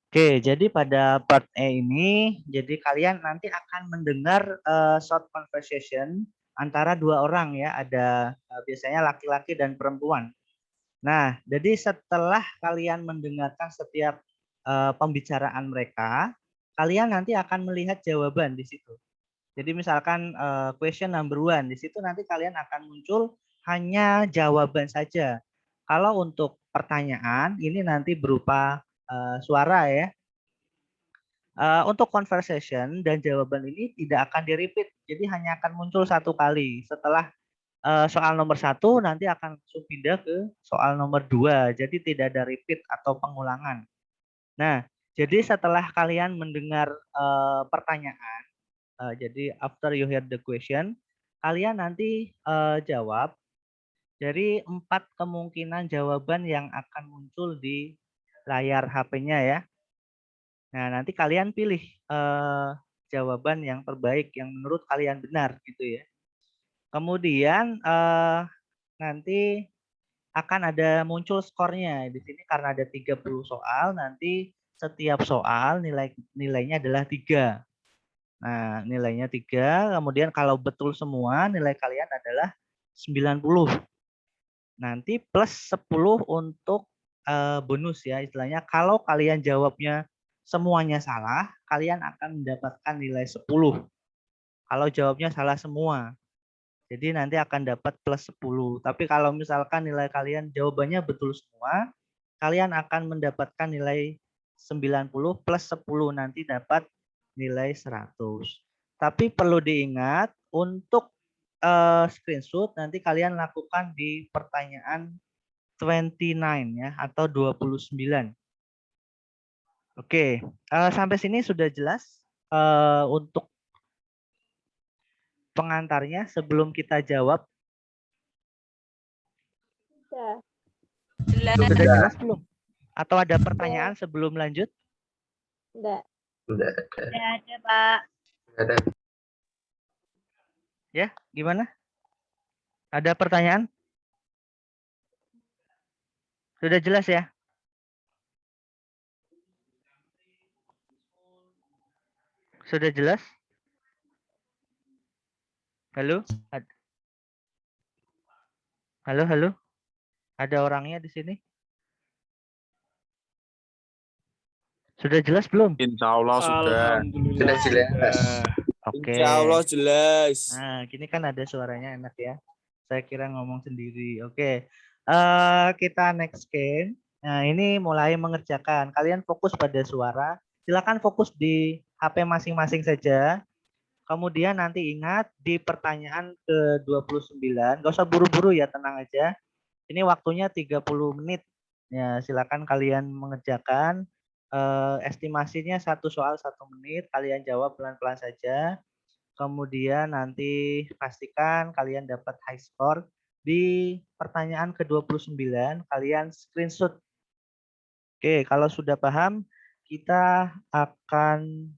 Oke, jadi pada part E ini, jadi kalian nanti akan mendengar short conversation antara dua orang ya, ada biasanya laki-laki dan perempuan. Nah, jadi setelah kalian mendengarkan setiap pembicaraan mereka, kalian nanti akan melihat jawaban di situ. Jadi misalkan question number 1, di situ nanti kalian akan muncul hanya jawaban saja. Kalau untuk pertanyaan, ini nanti berupa suara ya. Untuk conversation dan jawaban ini tidak akan di-repeat, jadi hanya akan muncul satu kali. Setelah soal nomor 1 nanti akan langsung pindah ke soal nomor 2, jadi tidak ada repeat atau pengulangan. Nah, jadi setelah kalian mendengar pertanyaan, jadi after you hear the question, kalian nanti jawab dari 4 kemungkinan jawaban yang akan muncul di layar HP-nya ya. Nah, nanti kalian pilih jawaban yang terbaik yang menurut kalian benar gitu ya. Kemudian nanti akan ada muncul skornya. Di sini karena ada 30 soal, nanti setiap soal nilainya adalah 3. Nah, nilainya 3, kemudian kalau betul semua nilai kalian adalah 90. Nanti plus 10 untuk bonus ya istilahnya. Kalau kalian jawabnya semuanya salah, kalian akan mendapatkan nilai 10. Kalau jawabnya salah semua, jadi nanti akan dapat plus 10. Tapi kalau misalkan nilai kalian jawabannya betul semua, kalian akan mendapatkan nilai 90 plus 10, nanti dapat nilai 100. Tapi perlu diingat untuk screenshot nanti kalian lakukan di pertanyaan 29 ya atau 29. Oke, sampai sini sudah jelas untuk pengantarnya sebelum kita jawab. Jelas. Sudah jelas belum? Atau ada pertanyaan sebelum lanjut? Enggak. Udah. Tidak ada, Pak. Ada. Ya, gimana? Ada pertanyaan? Sudah jelas ya? Sudah jelas? Halo? Halo, halo? Ada orangnya di sini? Sudah jelas belum? Insya Allah sudah. Sudah jelas. Oke. Insya Allah jelas. Nah, gini kan ada suaranya enak ya. Saya kira ngomong sendiri. Oke. Kita next scan. Nah, ini mulai mengerjakan. Kalian fokus pada suara. Silakan fokus di HP masing-masing saja. Kemudian nanti ingat di pertanyaan ke-29, nggak usah buru-buru ya, tenang aja. Ini waktunya 30 menit. Ya, silakan kalian mengerjakan. Estimasinya 1 soal 1 menit. Kalian jawab pelan-pelan saja. Kemudian nanti pastikan kalian dapat high score. Di pertanyaan ke-29, kalian screenshot. Oke, kalau sudah paham, kita akan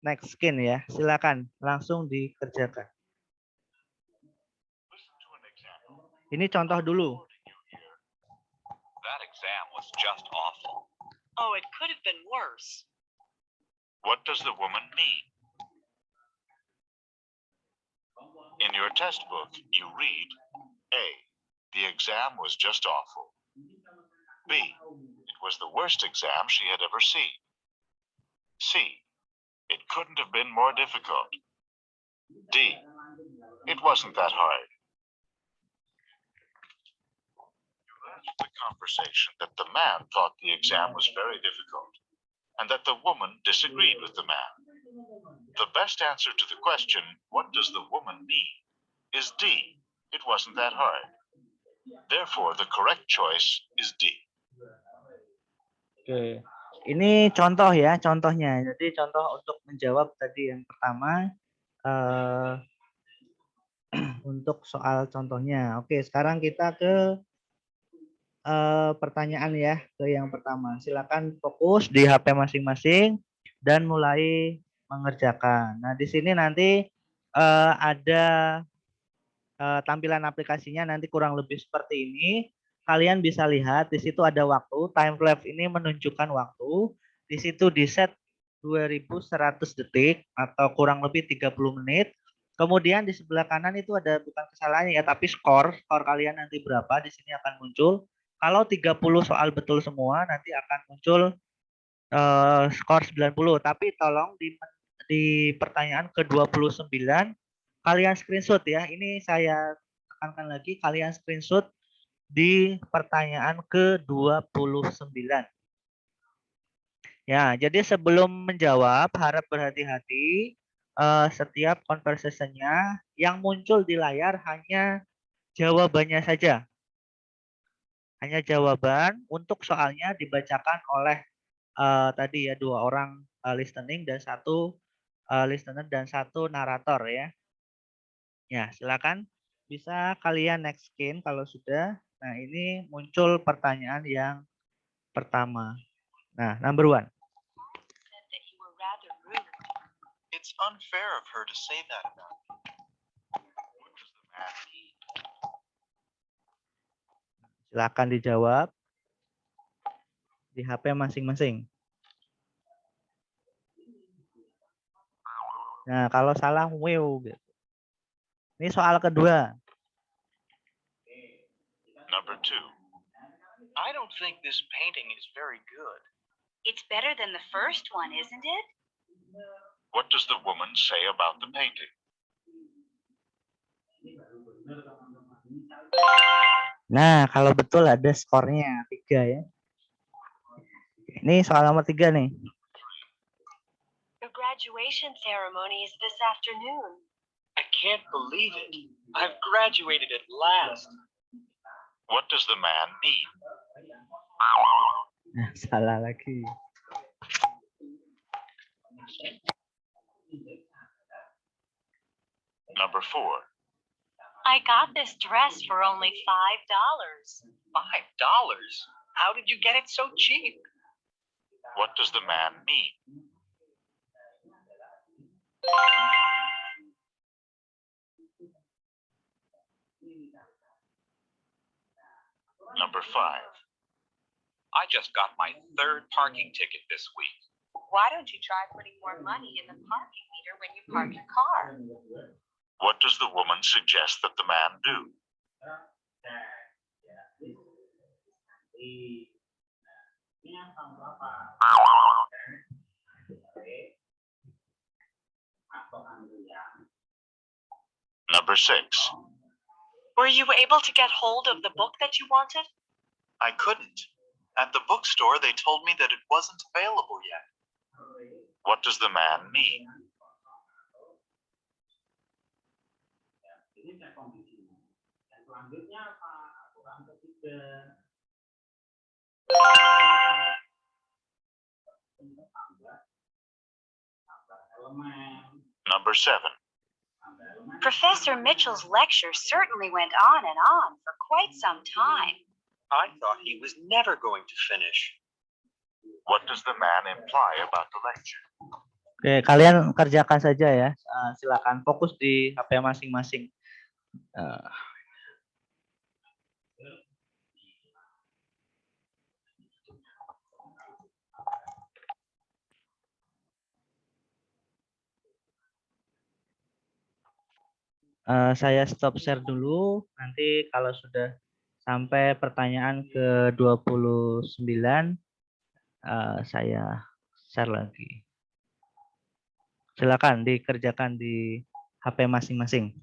next scan ya. Silakan langsung dikerjakan. Ini contoh dulu. Oh, it could have been worse. What does the woman mean? In your test book, you read A. The exam was just awful. B. It was the worst exam she had ever seen. C. It couldn't have been more difficult. D. It wasn't that hard. You left the conversation that the man thought the exam was very difficult and that the woman disagreed with the man. The best answer to the question, what does the woman mean, is D. It wasn't that hard. Therefore, the correct choice is D. Oke, ini contoh ya, contohnya. Jadi contoh untuk menjawab tadi yang pertama untuk soal contohnya. Oke, sekarang kita ke pertanyaan ya, ke yang pertama. Silakan fokus di HP masing-masing dan mulai mengerjakan. Nah, di sini nanti ada tampilan aplikasinya nanti kurang lebih seperti ini. Kalian bisa lihat di situ ada waktu, time lapse ini menunjukkan waktu. Di situ di set 2100 detik atau kurang lebih 30 menit. Kemudian di sebelah kanan itu ada, bukan kesalahan ya, tapi skor kalian nanti berapa di sini akan muncul. Kalau 30 soal betul semua nanti akan muncul skor 90. Tapi tolong di pertanyaan ke-29 kalian screenshot ya. Ini saya tekankan lagi, kalian screenshot di pertanyaan ke-29. Ya, jadi sebelum menjawab harap berhati-hati, setiap conversation-nya yang muncul di layar hanya jawabannya saja. Hanya jawaban, untuk soalnya dibacakan oleh tadi ya 2 orang listening dan 1 listener dan 1 narator ya. Ya, silakan bisa kalian next skin kalau sudah. Nah, ini muncul pertanyaan yang pertama. Nah, number 1. It's unfair of her to say that about me. What does the man mean? Silakan dijawab di HP masing-masing. Nah, kalau salah wow gitu. Ini soal kedua. Number 2. I don't think this painting is very good. It's better than the first one, isn't it? What does the woman say about the painting? Nah, kalau betul ada skornya 3 ya. Ini soal nomor 3 nih. The graduation ceremony is this afternoon. I can't believe it. I've graduated at last. What does the man mean? Nah, salah lagi. Number 4. I got this dress for only $5. $5? How did you get it so cheap? What does the man mean? Number 5. I just got my 3rd parking ticket this week. Why don't you try putting more money in the parking meter when you park your car? What does the woman suggest that the man do? Number 6. Were you able to get hold of the book that you wanted? I couldn't. At the bookstore, they told me that it wasn't available yet. What does the man mean? Number 7. Professor Mitchell's lecture certainly went on and on for quite some time. I thought he was never going to finish. What does the man imply about the lecture? Oke, kalian kerjakan saja ya. Silakan fokus di HP masing-masing. Saya stop share dulu. Nanti kalau sudah sampai pertanyaan ke 29, saya share lagi. Silakan dikerjakan di HP masing-masing.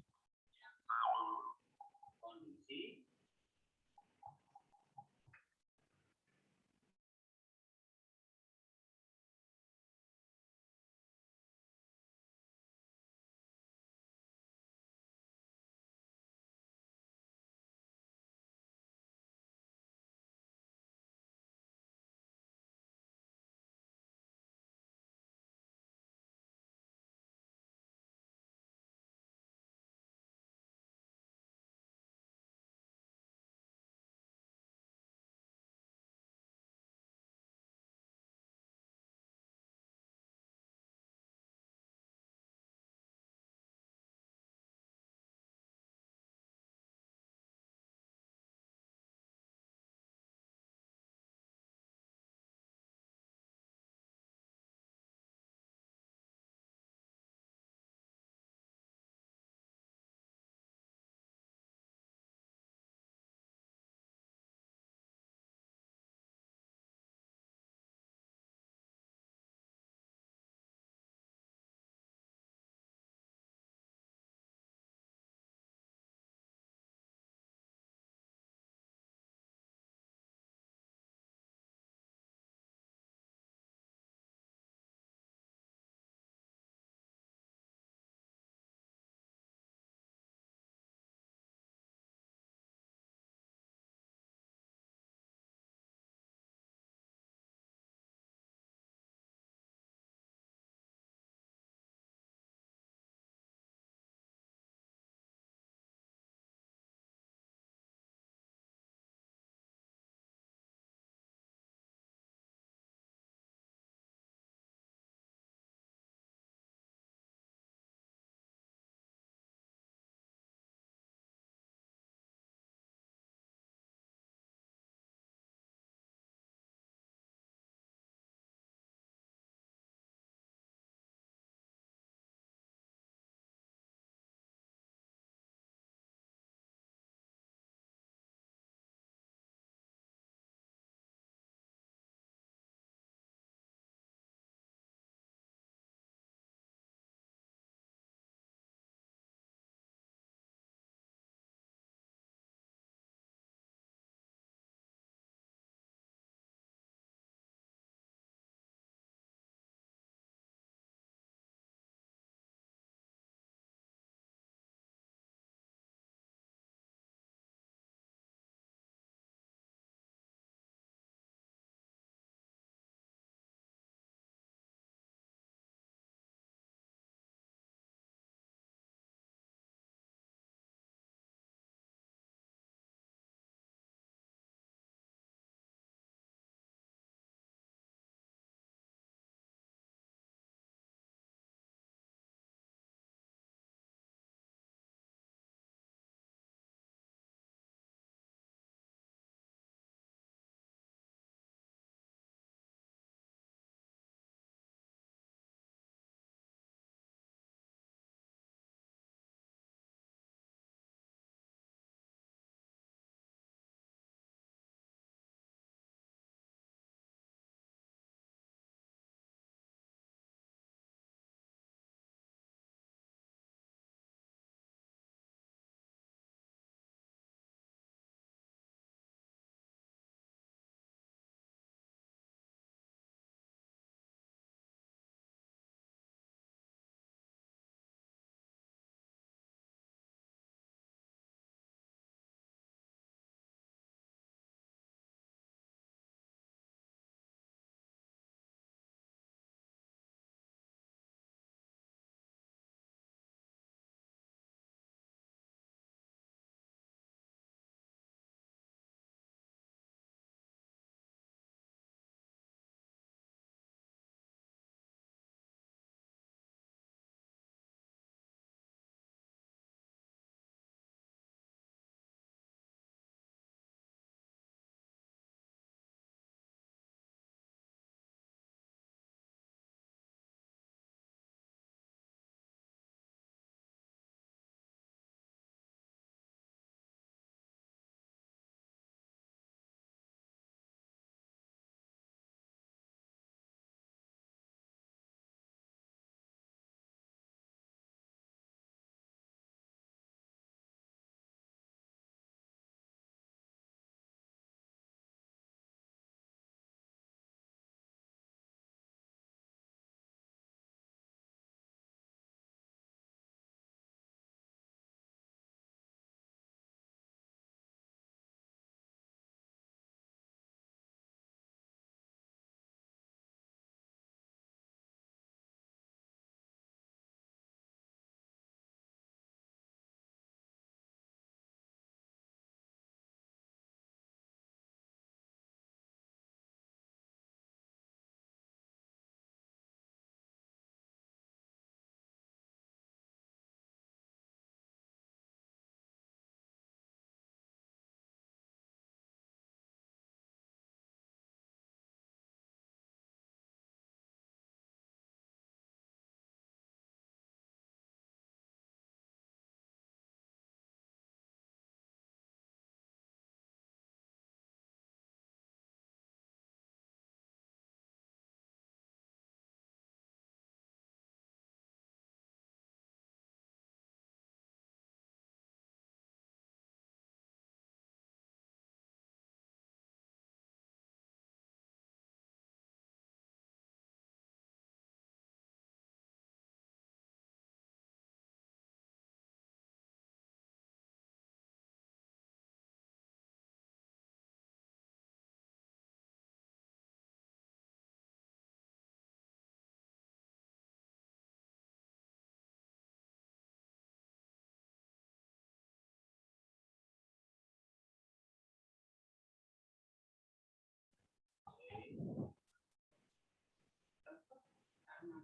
Number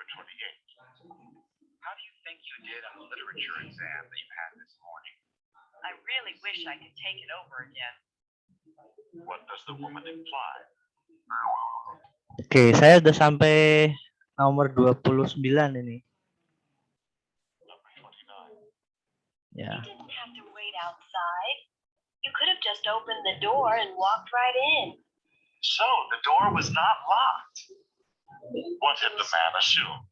28. How do you think you did on the literature exam that you had this morning? I really wish I could take it over again. What does the woman imply? Oke, saya udah sampai nomor 29 ini. Number 29. Ya. You didn't have to wait outside. You could have just opened the door and walked right in. So the door was not locked. What had the man assumed?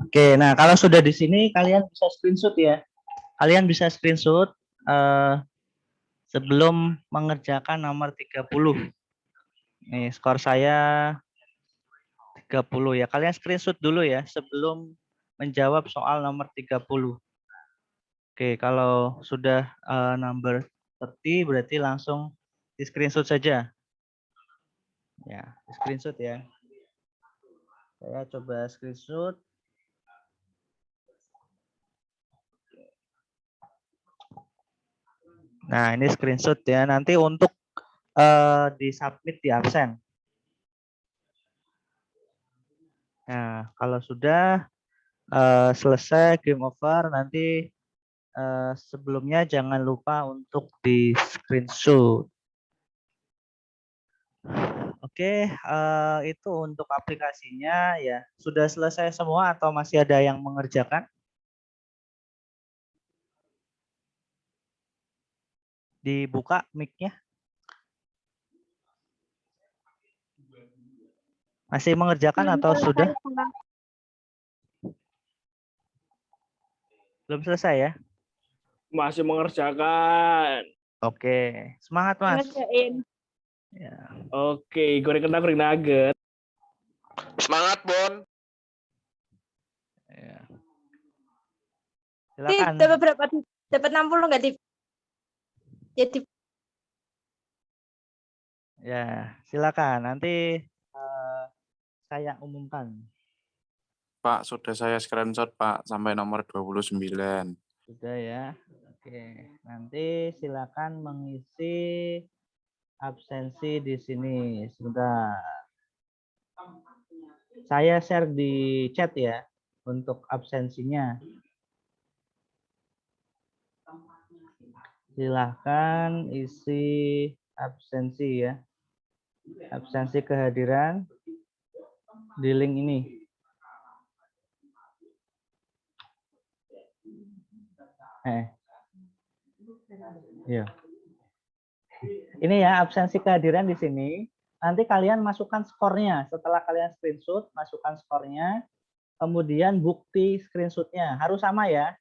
Oke, nah kalau sudah di sini kalian bisa screenshot ya. Kalian bisa screenshot sebelum mengerjakan nomor 30. Nih, skor saya 30 ya. Kalian screenshot dulu ya sebelum menjawab soal nomor 30. Oke, kalau sudah number 30 berarti langsung di screenshot saja. Ya, di screenshot ya. Saya coba screenshot. Nah, ini screenshot ya. Nanti untuk di-submit di absen. Nah, kalau sudah selesai game over, nanti sebelumnya jangan lupa untuk di screenshot. Oke, itu untuk aplikasinya ya. Sudah selesai semua atau masih ada yang mengerjakan? Dibuka mic-nya. Masih mengerjakan atau sudah? Belum selesai ya? Masih mengerjakan. Oke, semangat Mas. Ngerjain. Ya. Oke, goreng kentang goreng nugget. Semangat, Bon. Ya. Tip, Silakan. dapat berapa? Tip? Dapat 60 nggak, Tip? Ya, Tip. Ya, silakan. Nanti saya umumkan. Pak, sudah saya screenshot Pak sampai nomor 29. Sudah ya. Oke, nanti silakan mengisi absensi di sini. Sebentar. Saya share di chat ya untuk absensinya. Silahkan isi absensi ya. Absensi kehadiran di link ini. Ya. Ini ya absensi kehadiran di sini. Nanti kalian masukkan skornya. Setelah kalian screenshot, masukkan skornya. Kemudian bukti screenshotnya harus sama ya.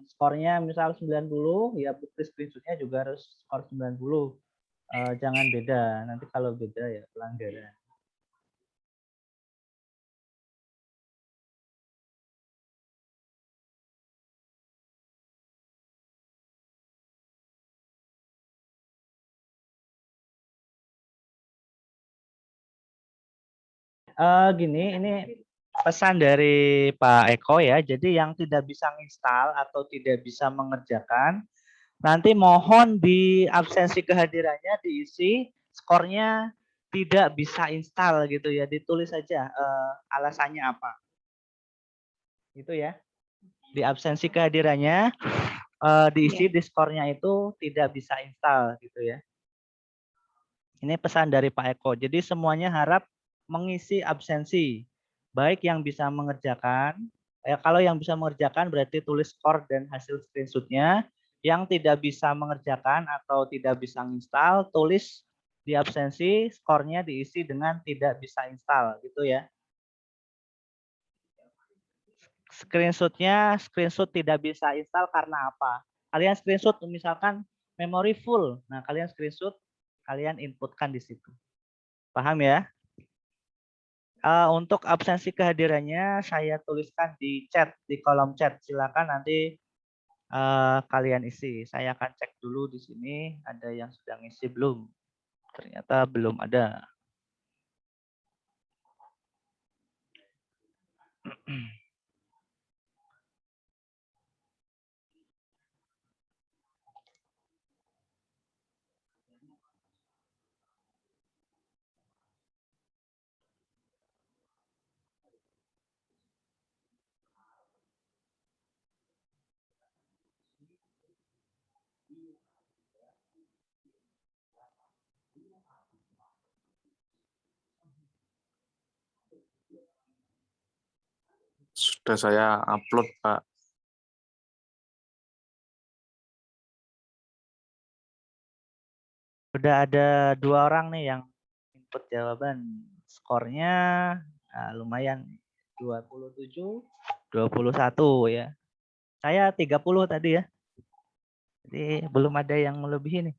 Skornya misal 90, ya bukti screenshotnya juga harus skor 90. Jangan beda. Nanti kalau beda ya pelanggaran. Gini, ini pesan dari Pak Eko ya. Jadi yang tidak bisa install atau tidak bisa mengerjakan, nanti mohon di absensi kehadirannya diisi skornya tidak bisa install gitu ya. Ditulis saja alasannya apa. Gitu ya. Di absensi kehadirannya diisi di skornya itu tidak bisa install gitu ya. Ini pesan dari Pak Eko. Jadi semuanya harap mengisi absensi, baik yang bisa mengerjakan, kalau yang bisa mengerjakan berarti tulis skor dan hasil screenshotnya, yang tidak bisa mengerjakan atau tidak bisa install, tulis di absensi, skornya diisi dengan tidak bisa install, gitu ya. Screenshotnya, screenshot tidak bisa install karena apa? Kalian screenshot misalkan memori full, nah kalian screenshot, kalian inputkan di situ. Paham ya? Untuk absensi kehadirannya saya tuliskan di chat, di kolom chat. Silakan nanti kalian isi. Saya akan cek dulu di sini ada yang sudah ngisi belum. Ternyata belum ada. Sudah saya upload, Pak. Sudah ada 2 orang nih yang input jawaban. Skornya lumayan 27, 21 ya. Saya 30 tadi ya. Jadi belum ada yang melebihi nih.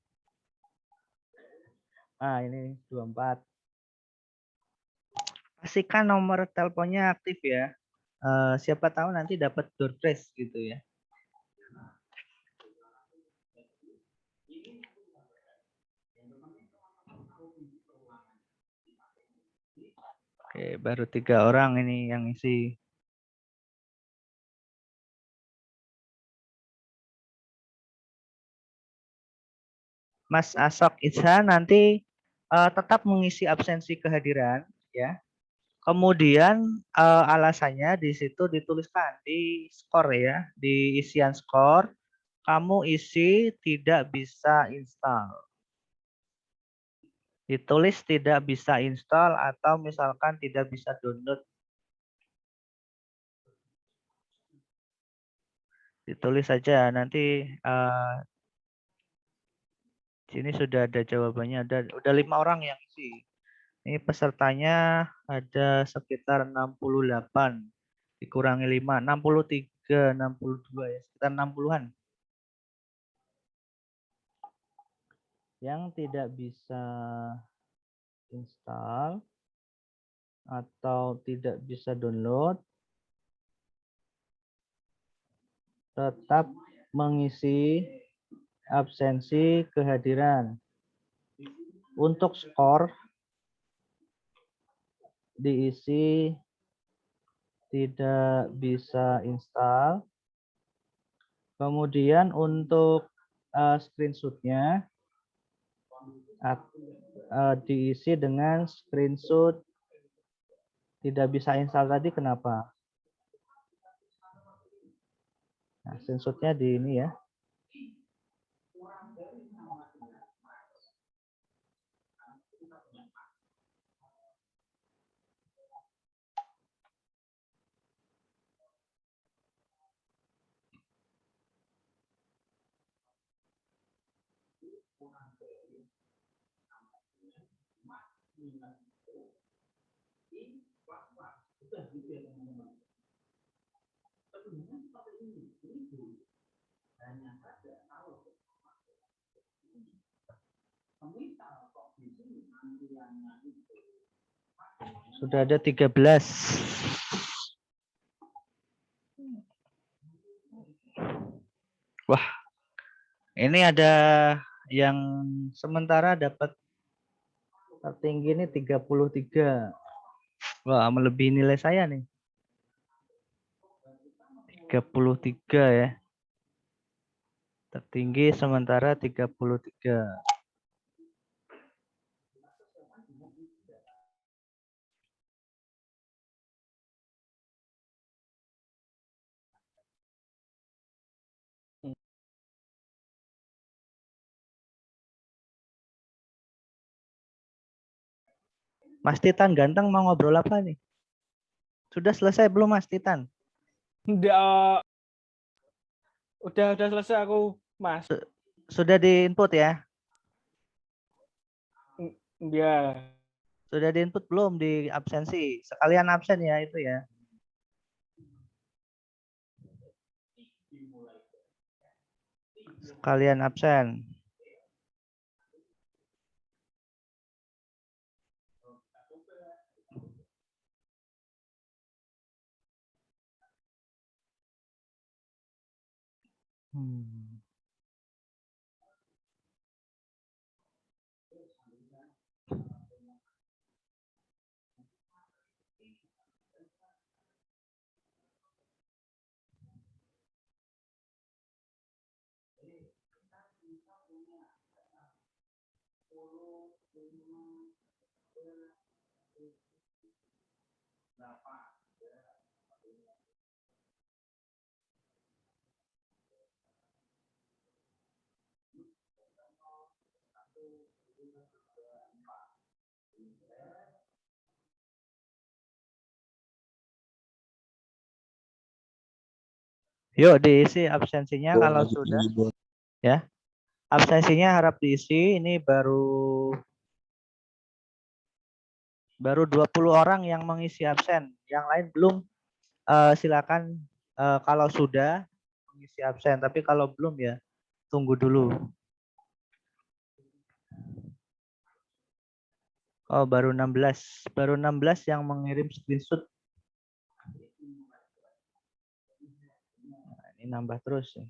Nah, ini 24. Pastikan nomor teleponnya aktif ya. Siapa tahu nanti dapat door prize gitu ya. Oke, baru 3 orang ini yang isi. Mas Asok Isha nanti tetap mengisi absensi kehadiran ya. Kemudian alasannya di situ dituliskan di skor ya, di isian skor kamu isi tidak bisa install. Ditulis tidak bisa install atau misalkan tidak bisa download. Ditulis saja nanti sini sudah ada jawabannya, udah 5 orang yang isi. Ini pesertanya ada sekitar 68 dikurangi 5, 63, 62 ya, sekitar 60-an. Yang tidak bisa install atau tidak bisa download tetap mengisi absensi kehadiran. Untuk skor diisi tidak bisa install. Kemudian untuk screenshotnya diisi dengan screenshot tidak bisa install tadi kenapa? Nah, screenshotnya di ini ya. Sudah ada 13. Wah, ini ada yang sementara dapat tertinggi ini 33. Wah, melebihi nilai saya nih. 33 ya. Tertinggi sementara 33. Mas Titan ganteng mau ngobrol apa nih? Sudah selesai belum Mas Titan? Udah selesai aku, Mas. Sudah di input ya? Iya. Sudah di input belum di absensi? Sekalian absen ya itu ya. Sekalian absen. Yuk diisi absensinya kalau sudah. Ya, absensinya harap diisi. Ini baru 20 orang yang mengisi absen. Yang lain belum. Silakan kalau sudah mengisi absen. Tapi kalau belum ya tunggu dulu. Oh, baru 16. Baru 16 yang mengirim screenshot. Nah, ini nambah terus. Ya.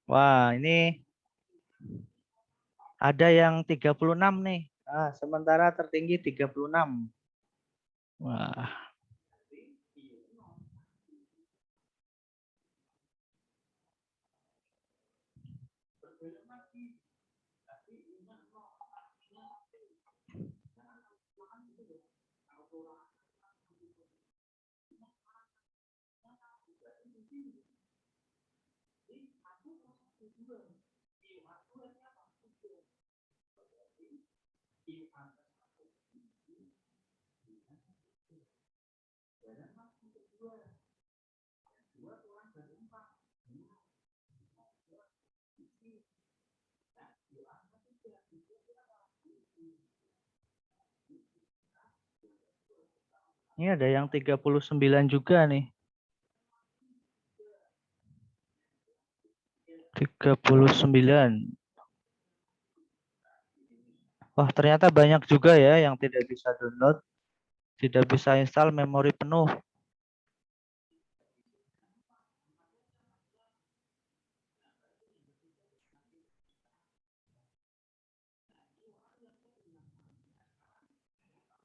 Wah, ini ada yang 36 nih. Ah, sementara tertinggi 36. Wah. Ini ada yang 39 juga nih. 39. Wah, ternyata banyak juga ya yang tidak bisa download, tidak bisa install, memori penuh.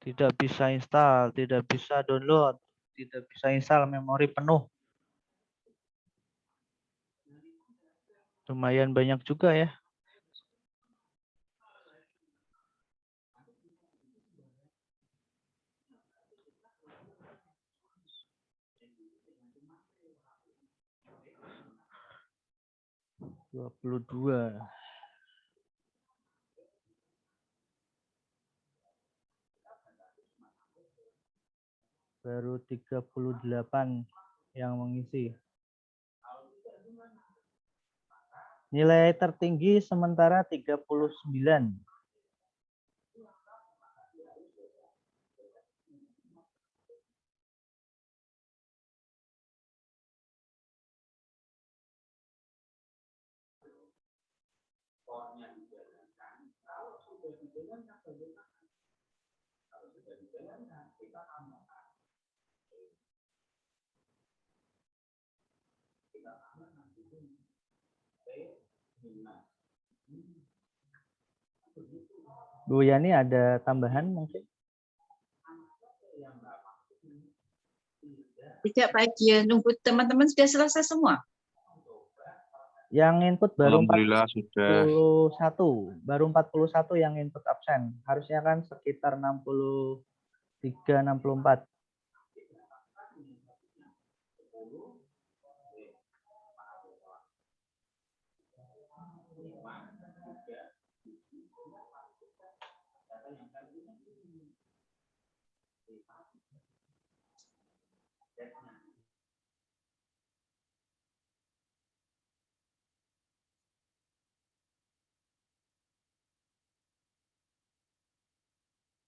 Tidak bisa install, tidak bisa download, tidak bisa install, memori penuh. Lumayan banyak juga ya. Baru 38 yang mengisi. Nilai tertinggi sementara 39. Bu Yani ada tambahan mungkin? Tidak, Pak Egy, nunggu teman-teman sudah selesai semua. Yang input baru Alhamdulillah 41. sudah. Baru 41 yang input absen. Harusnya kan sekitar 63, 64.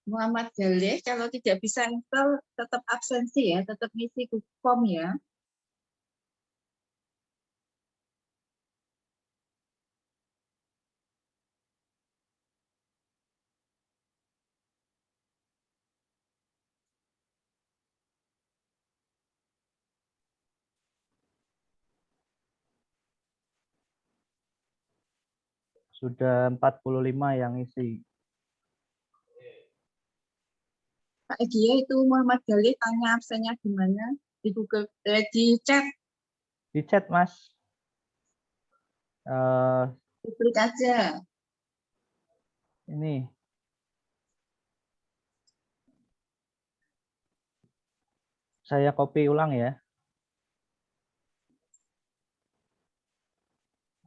Muhammad Galih, kalau tidak bisa install tetap absensi ya, tetap ngisi form ya. Sudah 45 yang isi. Pak Egy, itu Muhammad Galih tanya absennya gimana di Google, di chat. Di chat, Mas. Klik aja. Ini. Saya copy ulang ya.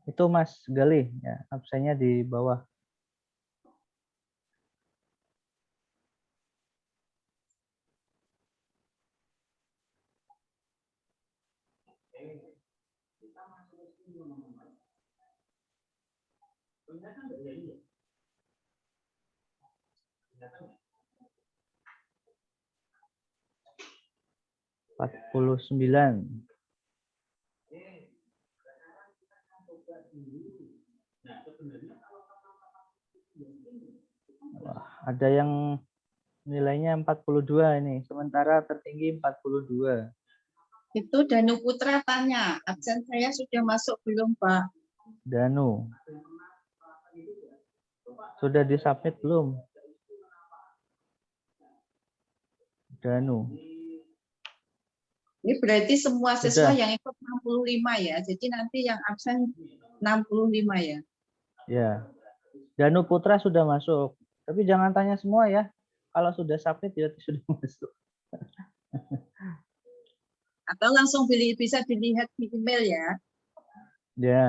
Itu Mas Galih ya, absennya di bawah. Empat puluh 49. Wah, ada yang nilainya 42 ini, sementara tertinggi 42. Itu Danu Putra tanya, absen saya sudah masuk belum, Pak? Danu. Sudah disubmit belum? Danu. Ini berarti semua siswa Sudah. yang ikut 65 ya. Jadi nanti yang absen 65 ya. Ya. Danu Putra sudah masuk. Tapi jangan tanya semua ya. Kalau sudah submit ya sudah masuk. Atau langsung bisa dilihat di email ya. Ya.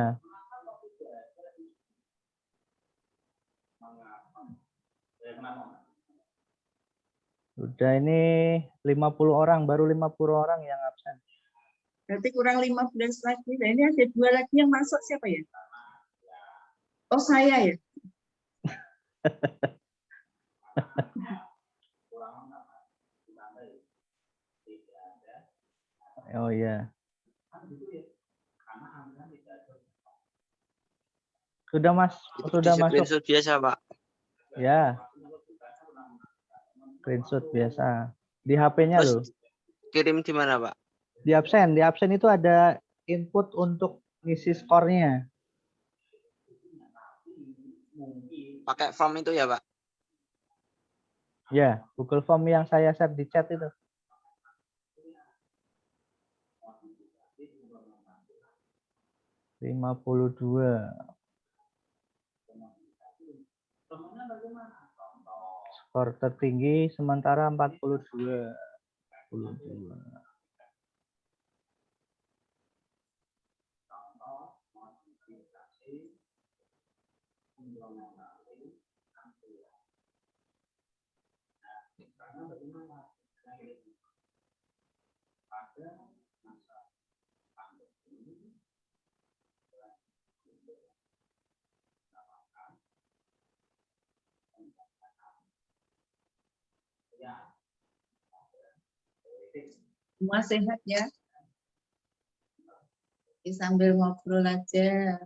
Sudah ini 50 orang, baru 50 orang yang absen. Berarti kurang 15 lagi. Nah, ini ada 2 lagi yang masuk, siapa ya? Oh, saya ya. Oh ya. Sudah Mas, sudah masuk. Screenshot biasa, Pak. Ya. Screenshot biasa. Di HP-nya loh. Kirim di mana, Pak? Di absen. Di absen itu ada input untuk ngisi skornya. Pakai form itu ya, Pak? Ya, Google Form yang saya share di chat itu. (52). Skor tertinggi sementara 42. 42. Semua sehat ya. Jadi sambil ngobrol aja.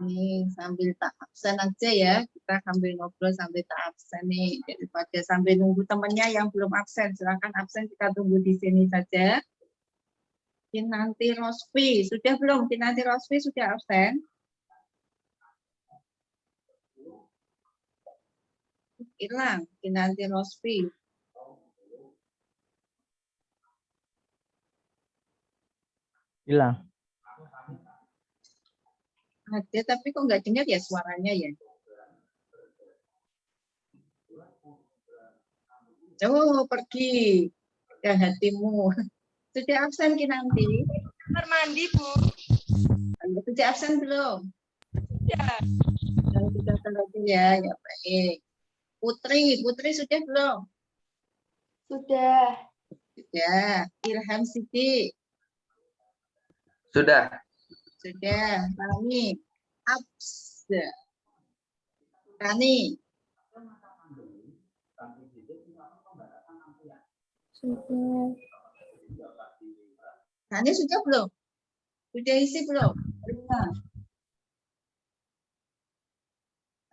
Nih, sambil tak absen aja ya. Kita sambil ngobrol sambil tak absen nih. Daripada sambil nunggu temennya yang belum absen. Silakan absen, kita tunggu di sini saja. Kinanti Rospi, sudah belum? Kinanti Rospi sudah absen? Hilang, Kinanti Rospi. Hilang. Ada, tapi kok nggak dengar ya suaranya ya? Oh, pergi ke hatimu. Sudah absen Kinanti? Kamar mandi, Bu. Sudah absen belum? Ya. Sudah terlebih ya, ya baik. Putri sudah belum? Sudah. Sudah. Ilham Siti. Sudah. Sudah. Rani. Absen. Rani. Sudah. Rani sudah belum? Sudah isi belum?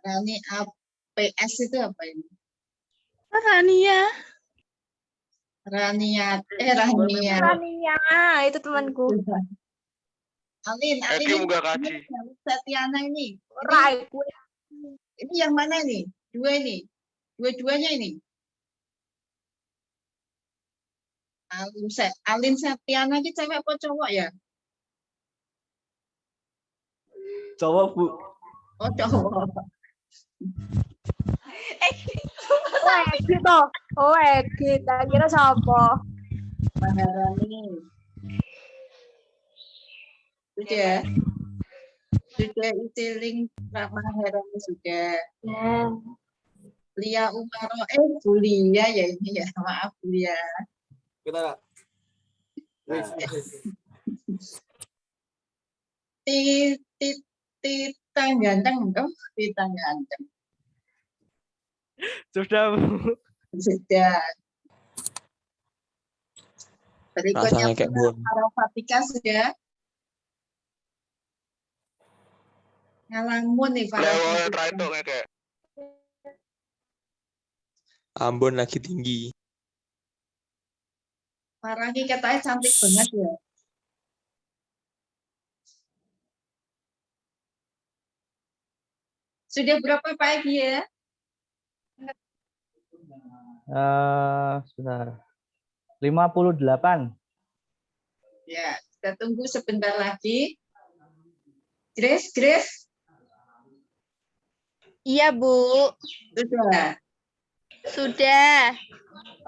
Rani APS itu apa ini? Rania. Rania. Rania, itu temanku. Alin Muga kaji. Satiana ini. Raiku. Ini yang mana nih? Dua ini. Dua-duanya ini. Alin Satiana ini cewek apa cowok ya? Cowok, Bu. Oh, cowok. Oh, Egi toh. Oh, Egi. Tak kira siapa? Maharani. Sudah. Sudah Itiling Maharani sudah. Ya. Lia Umaro, Bulia ya ini ya, maaf Bulia. Kita Titang ganteng, Titang ganteng. sudah, Bu. Sudah. Berikutnya Rasanya kayak buah. Fatika sudah. Ngalamun nih Fatika. Ambon lagi tinggi. Faraki katanya cantik banget ya. Sudah berapa Pak Egi ya? Sebentar. 58. Ya, kita tunggu sebentar lagi. Grace? Iya, Bu. Sudah. Sudah.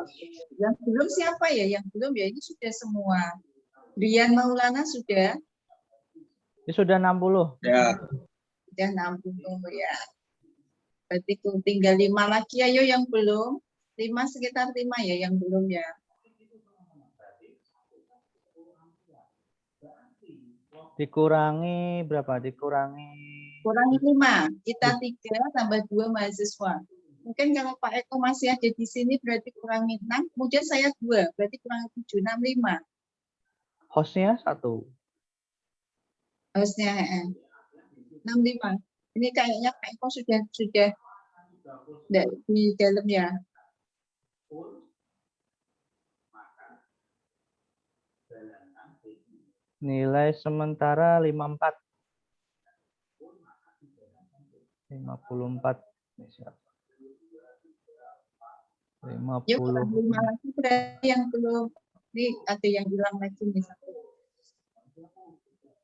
Oke. Yang belum siapa ya? Yang belum ya ini sudah semua. Rian Maulana sudah. Ini sudah 60. Ya. Sudah 60 ya. Berarti tinggal 5 lagi ayo yang belum. 5 sekitar 5 ya yang belum ya. Dikurangi berapa? Kurangi 5. Kita 3 tambah 2 mahasiswa. Mungkin kalau Pak Eko masih ada di sini berarti kurangi 6. Kemudian saya 2. Berarti kurangi 7, 6, 5. hostnya 1. Hostnya 6, 5. Ini kayaknya Pak Eko sudah di dalam ya. Nilai sementara 54. 54. 50. Yuk, 5 lagi berarti yang belum. Ini ada yang hilang lagi nih.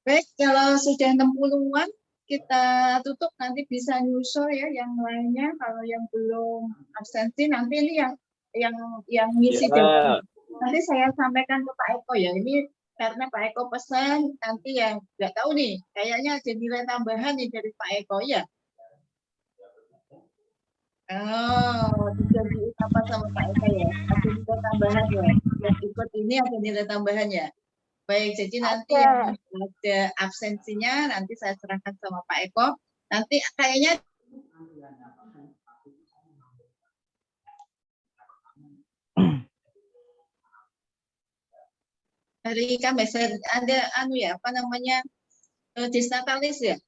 Baik, kalau sudah 60-an kita tutup, nanti bisa nyusul ya yang lainnya. Kalau yang belum absensi nanti ini yang ngisi data. Nanti saya sampaikan ke Pak Eko ya. Ini karena Pak Eko pesan nanti yang nggak tahu nih, kayaknya ada nilai tambahan nih dari Pak Eko ya. Oh, jadi apa sama Pak Eko ya? Ada nilai tambahan ya. Yang ikut ini ada nilai tambahan ya. Baik, jadi nanti yang ada absensinya nanti saya serahkan sama Pak Eko. Nanti kayaknya hari Kamis ada apa namanya disnatalis ya?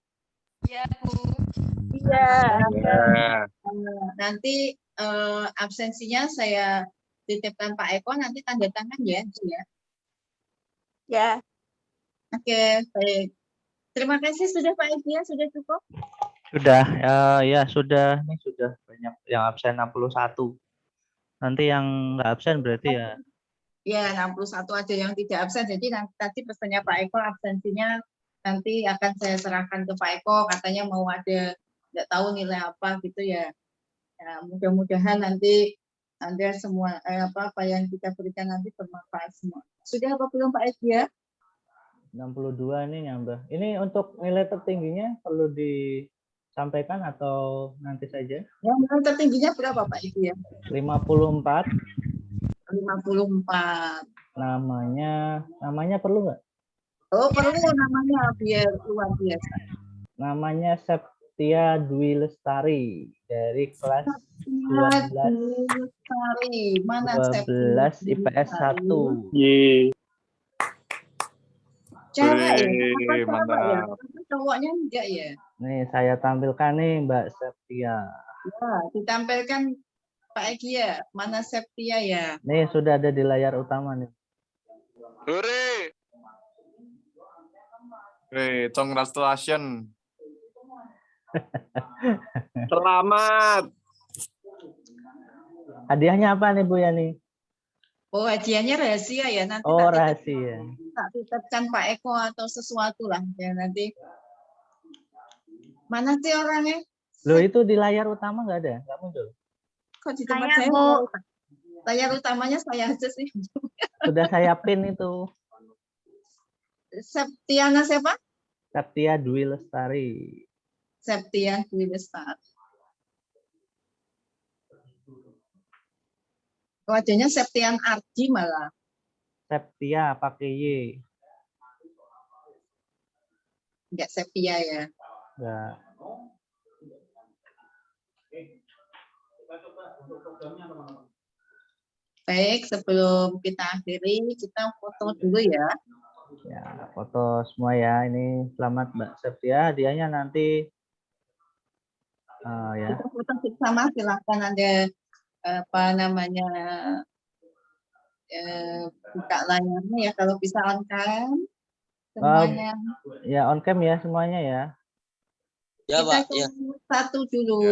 Iya, Bu. Iya. Nanti absensinya saya titipkan Pak Eko, nanti tanda tangan ya. Ya. Oke, baik. Terima kasih sudah Pak Eki ya, sudah cukup? Sudah, ya sudah. Ini sudah banyak yang absen 61. Nanti yang nggak absen berarti ya. Ya, 61 ada yang tidak absen. Jadi tadi pesannya Pak Eko absensinya nanti akan saya serahkan ke Pak Eko. Katanya mau ada nggak tahu nilai apa gitu ya. Ya mudah-mudahan nanti Anda semua apa yang kita berikan nanti bermanfaat semua. Sudah apa belum Pak Eki ya? 62 ini nyambah. Ini untuk nilai tertingginya perlu disampaikan atau nanti saja? Yang nilai tertingginya berapa Pak Eki ya? 54. 54. Namanya perlu nggak? Oh perlu namanya biar luar biasa. Namanya Septia Dwi Lestari dari kelas 12. Lestari. Mana 12 IPS 1. Cewek ya? Apa cewek ya? Cowoknya enggak ya? Nih saya tampilkan nih Mbak Septia. Ya, ditampilkan Pak Eki ya, mana Septia ya? Nih sudah ada di layar utama nih. Hore. Congratulations. Selamat. Hadiahnya apa nih Bu Yani? Oh, hadiahnya rahasia ya nanti. Oh, rahasia. Tak titipkan Pak Eko atau sesuatu lah ya nanti. Mana sih orangnya? Loh itu di layar utama nggak ada? Nggak muncul? Kok di tempat Saya, saya Bu. layar utamanya saya aja sih. Sudah saya pin itu. Septiana siapa? Septia Dwi Lestari. Septian Dwi Lestari. Wajahnya Septian Ardi malah. Septia pakai Y. Enggak Septia ya. Nggak. Baik, sebelum kita akhiri, kita foto dulu ya. Ya, foto semua ya. Ini selamat Mbak Septia. Hadiahnya nanti ya. Kita foto bersama, silakan Anda apa namanya buka layarnya ya kalau bisa on cam semuanya. Ya on cam ya semuanya ya. Ya, Kita Pak. Ya. satu dulu.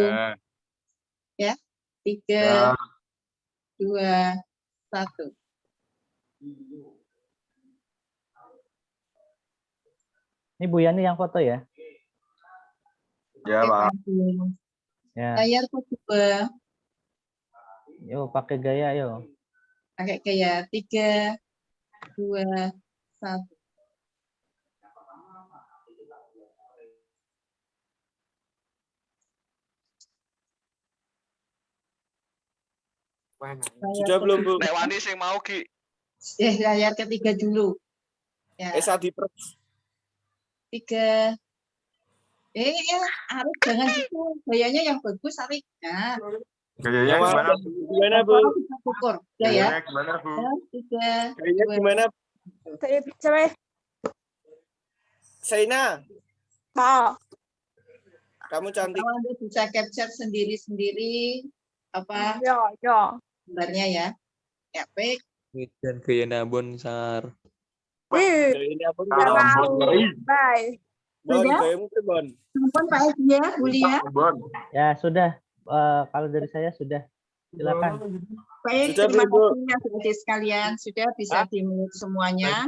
Ya. 3, 2, 1. Ini Bu Yani yang foto ya? Ya, Pak. Ya. Layar kedua. Yuk pakai gaya yuk. Pakai gaya 3, 2, 1. Sudah belum, Bu? Nek wani sing mau Ki. Layar ketiga dulu. Ya. Adi Pres. 3. Arif jangan gitu. Gayanya yang bagus, Arif. Nah. Gayanya gimana, Bu? Gimana, Bu? Syukur. Ya. Gimana, Bu? 3. Gayanya gimana? Saya bisa, Weh. Saina, Mau. kamu cantik. Kalau Anda bisa capture sendiri-sendiri apa Ya. gambarnya ya. Ya, baik. Dan gaya nabon sar. Gayanya apa? Bye. Bon, Sudah? gayamu ke Bon. Ampun Pak Edia, Bulia. Ya sudah. Kalau dari saya sudah. Silakan. Baik, Sudah, terima Bu. kasih adik-adik sekalian. Sudah bisa di-mute semuanya.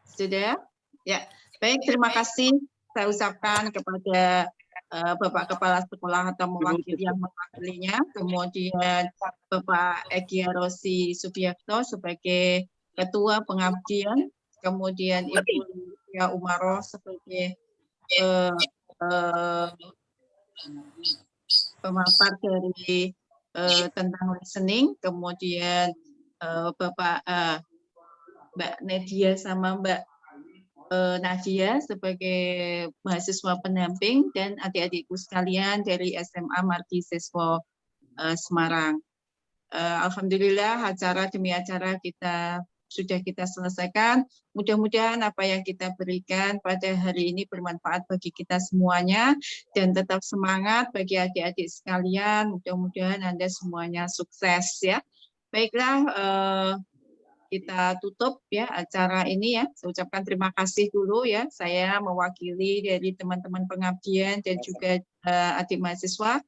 Sudah? Ya. Baik, terima kasih saya ucapkan kepada Bapak Kepala Sekolah atau mewakili yang mewakilinya, kemudian Bapak Egy Rosi Subiakto sebagai Ketua Pengabdian, kemudian Ibu Lucia Umaroh sebagai pemaparan dari tentang listening, kemudian Bapak Mbak Nadia sama Mbak Nadia sebagai mahasiswa pendamping dan adik-adikku sekalian dari SMA Margi Siswa Semarang. Alhamdulillah acara demi acara sudah kita selesaikan. Mudah-mudahan apa yang kita berikan pada hari ini bermanfaat bagi kita semuanya dan tetap semangat bagi adik-adik sekalian. Mudah-mudahan Anda semuanya sukses ya. Baiklah, kita tutup ya acara ini ya. Saya ucapkan terima kasih dulu ya. Saya mewakili dari teman-teman pengabdian dan juga adik mahasiswa.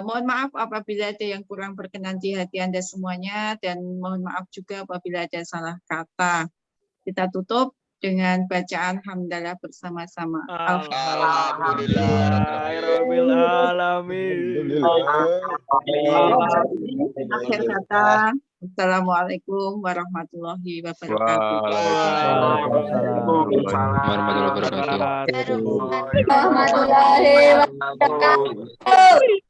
Mohon maaf apabila ada yang kurang berkenan di hati Anda semuanya dan mohon maaf juga apabila ada salah kata. Kita tutup dengan bacaan hamdalah bersama-sama. Akhir kata, Assalamualaikum warahmatullahi wabarakatuh. Warahmatullahi wabarakatuh. Warahmatullahi wabarakatuh.